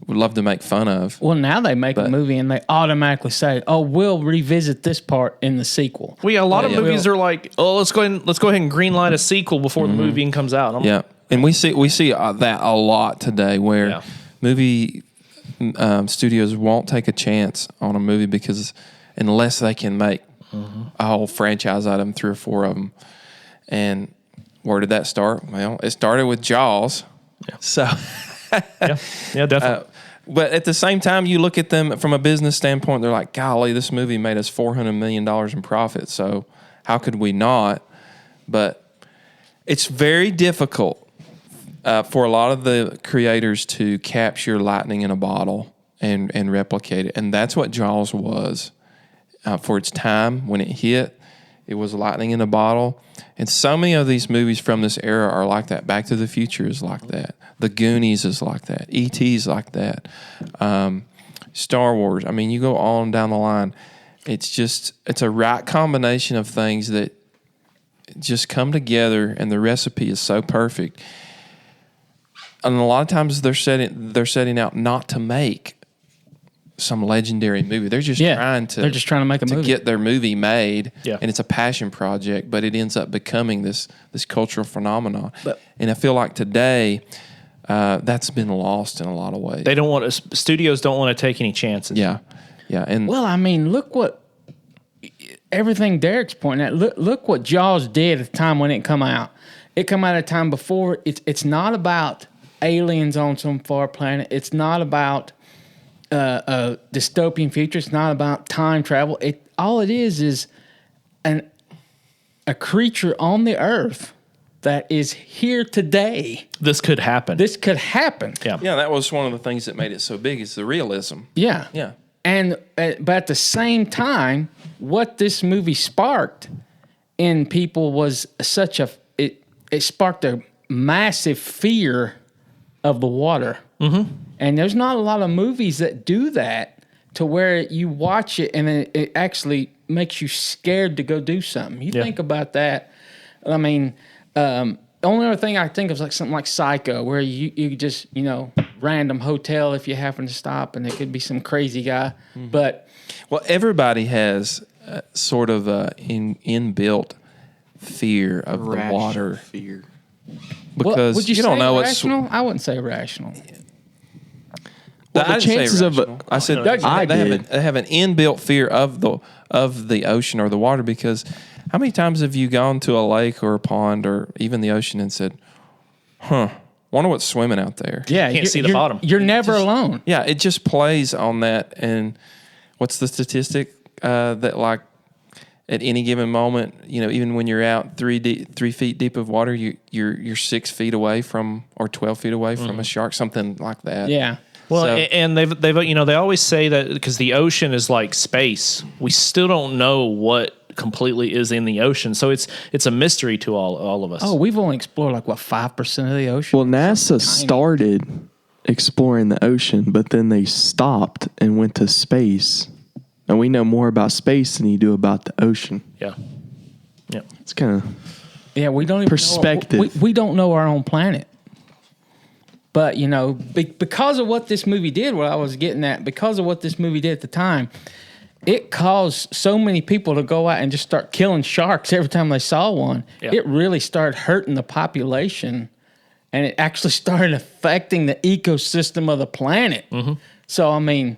would love to make fun of. Well, now they make a movie and they automatically say, "Oh, we'll revisit this part in the sequel." Well, yeah, a lot of movies are like, "Oh, let's go ahead and greenlight a sequel before the movie even comes out." And we see that a lot today, where movie studios won't take a chance on a movie because unless they can make a whole franchise out of them, 3 or 4 of them. And where did that start? Well, it started with Jaws. Yeah. So, yeah, definitely. But at the same time, you look at them from a business standpoint, they're like, golly, this movie made us $400 million in profit. So how could we not? But it's very difficult for a lot of the creators to capture lightning in a bottle and replicate it. And that's what Jaws was for its time when it hit. It was lightning in a bottle. And so many of these movies from this era are like that. Back to the Future is like that. The Goonies is like that. E.T. is like that. Star Wars. I mean, you go on down the line. It's a right combination of things that just come together, and the recipe is so perfect. And a lot of times they're setting out not to make some legendary movie. They're just trying to make a movie, get their movie made. Yeah. And it's a passion project, but it ends up becoming this cultural phenomenon. And I feel like today that's been lost in a lot of ways. Studios don't want to take any chances. Yeah. And well, I mean, look what everything Derek's pointing at. Look what Jaws did at the time when it come out. It come out at a time before. It's not about aliens on some far planet. It's not about a dystopian future. It's not about time travel. All it is a creature on the earth that is here today. This could happen. Yeah, that was one of the things that made it so big is the realism. Yeah. And but at the same time, what this movie sparked in people was it sparked a massive fear of the water. Mm-hmm. And there's not a lot of movies that do that to where you watch it and it actually makes you scared to go do something. You think about that. I mean, the only other thing I think of is like something like Psycho, where you just, random hotel if you happen to stop and it could be some crazy guy. Mm-hmm. But everybody has sort of inbuilt fear of the water. Fear. Because would you don't say know rational? I wouldn't say rational. Well, the chances of I said they have an inbuilt fear of the ocean or the water because How many times have you gone to a lake or a pond or even the ocean and said, wonder what's swimming out there? Yeah, Can't see the bottom. You're never alone. Yeah, it just plays on that. And what's the statistic that like at any given moment, even when you're out 3 feet deep of water, you're 6 feet away from or 12 feet away from a shark, something like that. Yeah. Well, So- and they've they always say that because the ocean is like space, we still don't know what completely is in the ocean, so it's a mystery to all of us. Oh, we've only explored 5% of the ocean. Well, NASA started exploring the ocean, but then they stopped and went to space. And we know more about space than you do about the ocean. yeah. It's kind of Yeah, we don't even perspective. Know, we don't know our own planet. But, because of what this movie did, what I was getting at, because of what this movie did at the time, it caused so many people to go out and just start killing sharks every time they saw one. Yeah. It really started hurting the population, and it actually started affecting the ecosystem of the planet. Mm-hmm. So, I mean,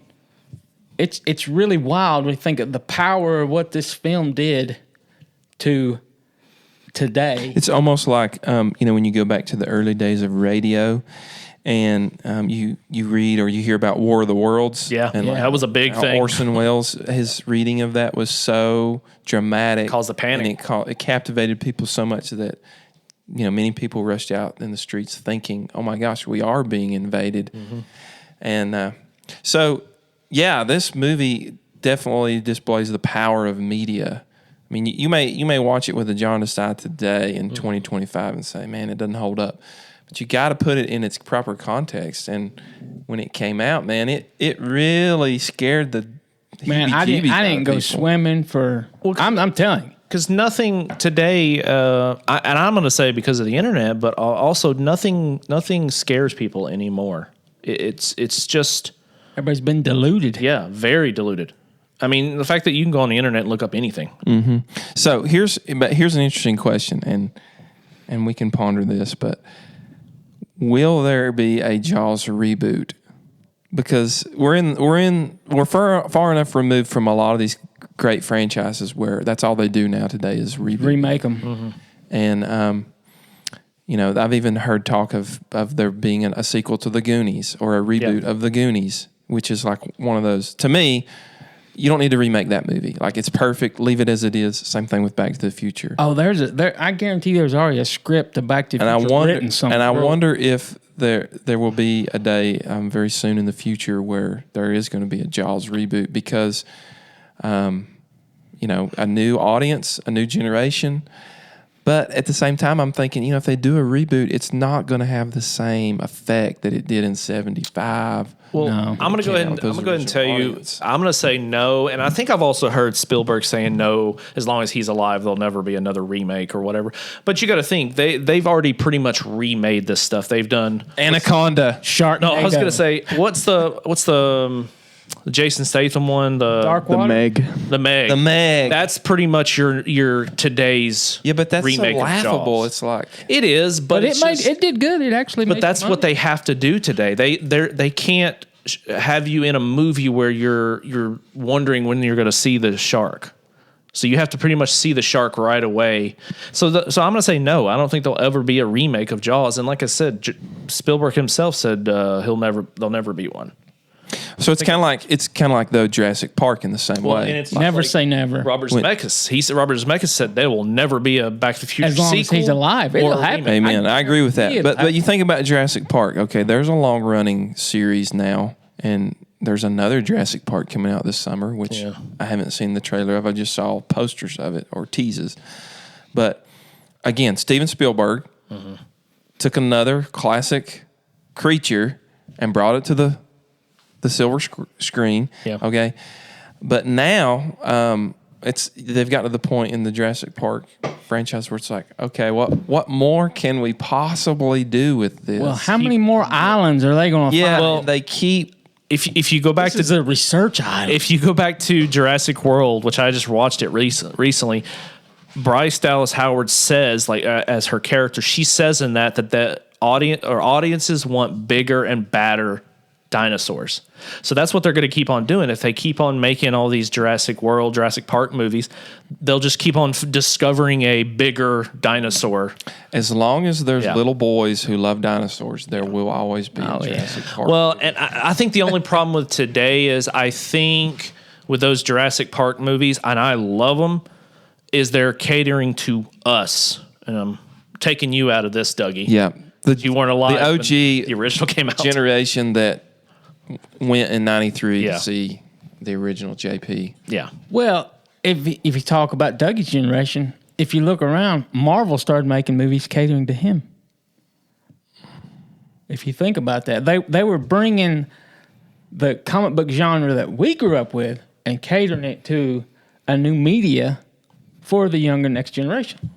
it's really wild when you think of the power of what this film did to today. It's almost like, when you go back to the early days of radio and you read or you hear about War of the Worlds. Yeah, and that was a big thing. Orson Welles, his reading of that was so dramatic. Caused a panic. And it captivated people so much that, many people rushed out in the streets thinking, oh my gosh, we are being invaded. Mm-hmm. And yeah, this movie definitely displays the power of media. I mean, you may watch it with a jaundiced eye today in 2025 and say, man, it doesn't hold up. But you got to put it in its proper context. And when it came out, man, it really scared the Man, I didn't go swimming for. I'm telling you, because nothing today, and I'm going to say because of the internet, but also nothing scares people anymore. It's just everybody's been deluded. Yeah, very diluted. I mean, the fact that you can go on the internet and look up anything. Mm-hmm. So here's an interesting question, and we can ponder this. But will there be a Jaws reboot? Because we're far enough removed from a lot of these great franchises where that's all they do now today is remake them. Mm-hmm. And I've even heard talk of there being a sequel to The Goonies or a reboot of The Goonies, which is like one of those. To me, you don't need to remake that movie. Like, it's perfect. Leave it as it is. Same thing with Back to the Future. Oh, I guarantee there's already a script of Back to the Future written somewhere. And I wonder if there will be a day very soon in the future where there is going to be a Jaws reboot because, a new audience, a new generation. But at the same time, I'm thinking, if they do a reboot, it's not going to have the same effect that it did in '75. Well, no. I'm going to go ahead and tell you, I'm going to say no. And I think I've also heard Spielberg saying no, as long as he's alive, there'll never be another remake or whatever. But you got to think, they've already pretty much remade this stuff. They've done Anaconda. Sharknado. No, I was going to say, what's the Jason Statham one? The Dark The Water? Meg. The Meg. The Meg. That's pretty much your today's But that's remake so of Jaws. laughable. It's like It is, but it did good. It actually But made that's money. what they have to do today. They can't have you in a movie where you're wondering when you're going to see the shark. So you have to pretty much see the shark right away. So I'm going to say no. I don't think there'll ever be a remake of Jaws. And like I said, Spielberg himself said there'll never be one. So it's kind of like the Jurassic Park in the same way. And it's Never say never. Robert Zemeckis said there will never be a Back to the Future As long sequel. as he's alive, or it'll a happen. remake. Amen. I agree with that. Yeah, But you think about Jurassic Park. Okay, there's a long running series now, and there's another Jurassic Park coming out this summer, which I haven't seen the trailer of. I just saw posters of it or teases. But again, Steven Spielberg took another classic creature and brought it to the silver screen. Yeah. Okay. But now they've got to the point in the Jurassic Park franchise where it's like, okay, what more can we possibly do with this? Well, how many more islands are they going to Yeah, find? well, they keep. If you go back This is a research island. if you go back to Jurassic World, which I just watched it recently, Bryce Dallas Howard says, as her character, she says in that the audiences want bigger and badder dinosaurs. So that's what they're going to keep on doing. If they keep on making all these Jurassic World, Jurassic Park movies, they'll just keep on discovering a bigger dinosaur. As long as there's little boys who love dinosaurs, there will always be a Jurassic Park. Well, and I think the only problem with today is I think with those Jurassic Park movies, and I love them, is they're catering to us. And I'm taking you out of this, Dougie. Yeah. You weren't alive. The OG when the original came out. generation that went in 93 to see the original JP. Yeah. Well, if you talk about Dougie's generation, if you look around, Marvel started making movies catering to him. If you think about that, they were bringing the comic book genre that we grew up with and catering it to a new media for the younger next generation.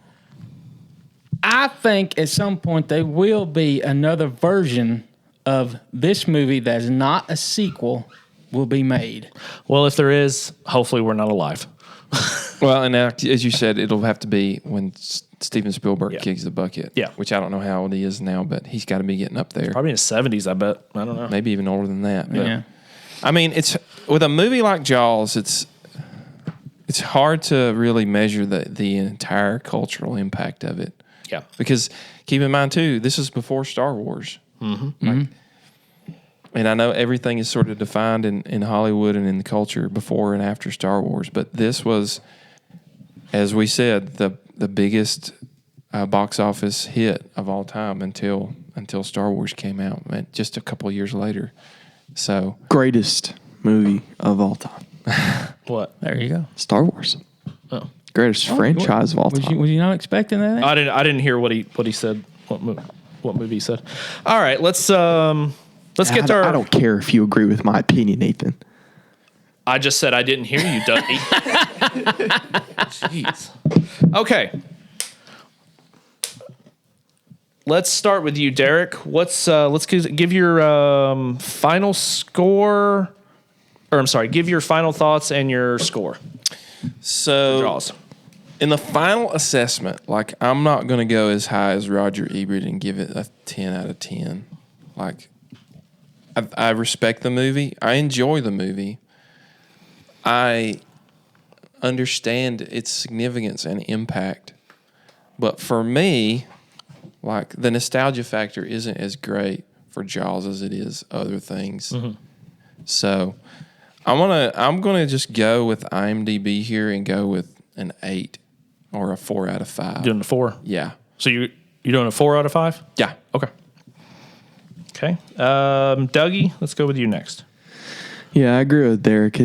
I think at some point there will be another version of this movie that is not a sequel will be made. Well, if there is, hopefully we're not alive. Well, and as you said, it'll have to be when Steven Spielberg kicks the bucket. Yeah. Which I don't know how old he is now, but he's got to be getting up there. Probably in his 70s, I bet. I don't know. Maybe even older than that. But, Yeah. I mean, it's with a movie like Jaws, it's hard to really measure the entire cultural impact of it. Yeah. Because keep in mind, too, this is before Star Wars. Mm-hmm. And I know everything is sort of defined in Hollywood and in the culture before and after Star Wars, but this was, as we said, the biggest box office hit of all time until Star Wars came out, just a couple of years later. So Greatest movie of all time. What? There you go. Star Wars. Oh. Greatest franchise of all time. Was you not expecting that? I didn't hear what he said. What movie he said. All right, let's get to our. I don't care if you agree with my opinion, Nathan. I just said I didn't hear you, Dougie. Jeez. Okay. Let's start with you, Derek. Let's give your final score, or I'm sorry, give your final thoughts and your score. So Jaws. In the final assessment, like, I'm not going to go as high as Roger Ebert and give it a 10 out of 10. Like, I respect the movie. I enjoy the movie. I understand its significance and impact. But for me, like, the nostalgia factor isn't as great for Jaws as it is other things. Mm-hmm. So I'm gonna just go with IMDb here and go with an 8 or a 4 out of 5. Doing a 4? Yeah. So you're doing a 4 out of 5? Yeah. Okay. Okay. Dougie, let's go with you next. Yeah, I agree with Derek.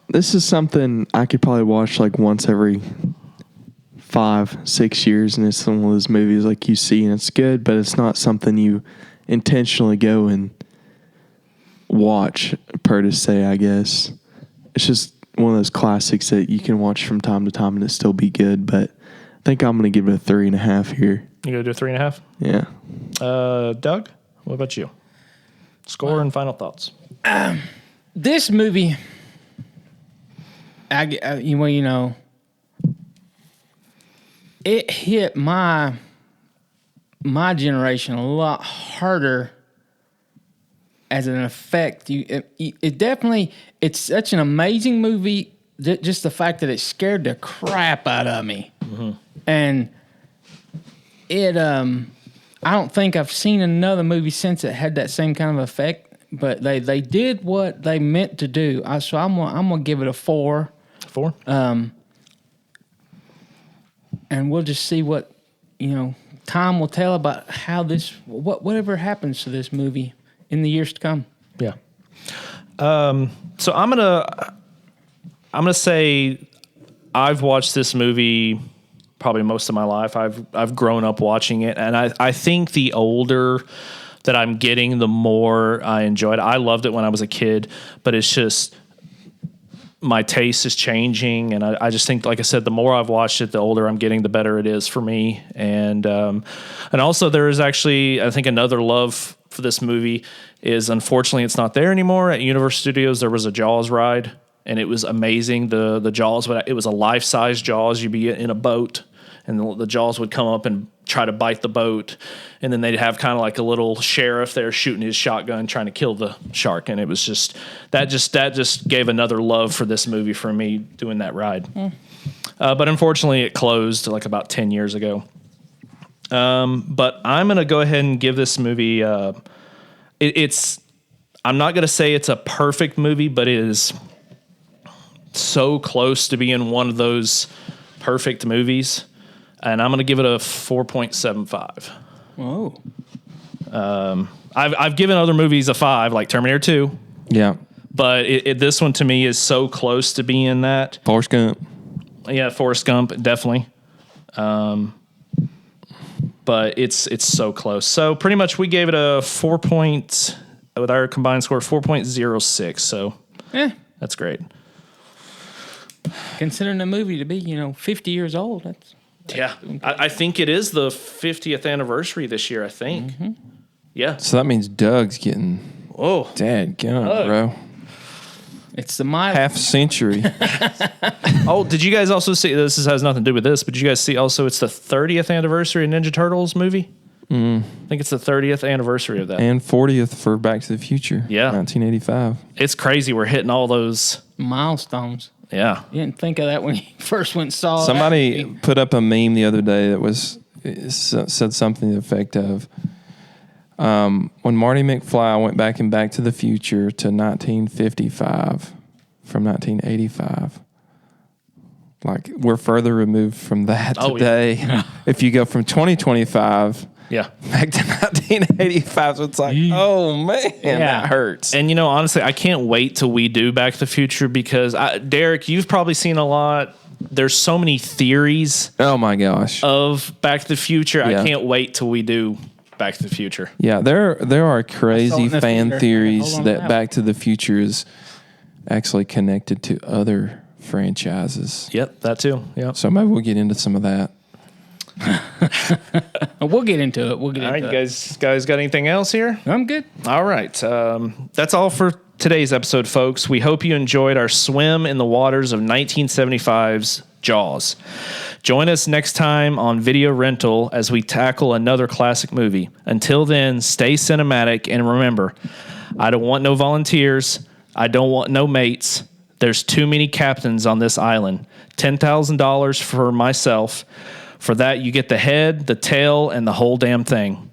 This is something I could probably watch like once every 5-6 years, and it's one of those movies like you see and it's good, but it's not something you intentionally go and watch per se, I guess. It's just one of those classics that you can watch from time to time and it still be good, but I think I'm going to give it a 3.5 here. You going to do a 3.5? Yeah. Doug, what about you? Score and final thoughts. This movie, it hit my generation a lot harder as an effect. It definitely, it's such an amazing movie. Just the fact that it scared the crap out of me, and it. I don't think I've seen another movie since it had that same kind of effect. But they did what they meant to do. So I'm gonna give it a 4. 4. And we'll just see what time will tell about how whatever happens to this movie in the years to come. Yeah. So I'm gonna say I've watched this movie probably most of my life. I've grown up watching it, and I think the older that I'm getting, the more I enjoy it. I loved it when I was a kid, but it's just my taste is changing, and I just think, like I said, the more I've watched it, the older I'm getting, the better it is for me. And also there is actually, I think, another love for this movie is, unfortunately, it's not there anymore. At Universal Studios, there was a Jaws ride, and it was amazing. The Jaws, it was a life-size Jaws. You'd be in a boat, and the Jaws would come up and try to bite the boat, and then they'd have kind of like a little sheriff there shooting his shotgun trying to kill the shark. And it was just that gave another love for this movie for me doing that ride. But unfortunately it closed like about 10 years ago. But I'm going to go ahead and give this movie it's I'm not going to say it's a perfect movie, but it is so close to being one of those perfect movies. And I'm going to give it a 4.75. Oh. I've given other movies a 5, like Terminator 2. Yeah. But this one to me is so close to being that. Forrest Gump. Yeah, Forrest Gump, definitely. But it's so close. So pretty much we gave it a with our combined score, 4.06. So that's great. Considering the movie to be, 50 years old, that's Yeah, I think it is the 50th anniversary this year, I think. Mm-hmm. Yeah. So that means Doug's getting... Oh. Dadgummit, bro. it's the mile. Half century. Oh, did you guys also see, this has nothing to do with this, but did you guys see also it's the 30th anniversary of Ninja Turtles movie? I think it's the 30th anniversary of that. And 40th for Back to the Future. Yeah. 1985. It's crazy. We're hitting all those Milestones. Yeah. You didn't think of that when you first went and saw it. Somebody put up a meme the other day that said something to the effect of, when Marty McFly went back in Back to the Future to 1955 from 1985. Like, we're further removed from that today. Yeah. If you go from 2025 Yeah. back to 1985, so it's like, oh, man, that hurts. And, honestly, I can't wait till we do Back to the Future because, Derek, you've probably seen a lot. There's so many theories Oh, my gosh. of Back to the Future. Yeah. I can't wait till we do Back to the Future. Yeah, there are crazy in the fan theater. theories Hold on that now. Back to the Future is actually connected to other franchises. Yep, that too. Yeah. So maybe we'll get into some of that. We'll get into it. All right, you guys got anything else here? I'm good. All right. That's all for today's episode, folks. We hope you enjoyed our swim in the waters of 1975's Jaws. Join us next time on Video Rental as we tackle another classic movie. Until then, stay cinematic and remember, I don't want no volunteers. I don't want no mates. There's too many captains on this island. $10,000 for myself. For that, you get the head, the tail, and the whole damn thing.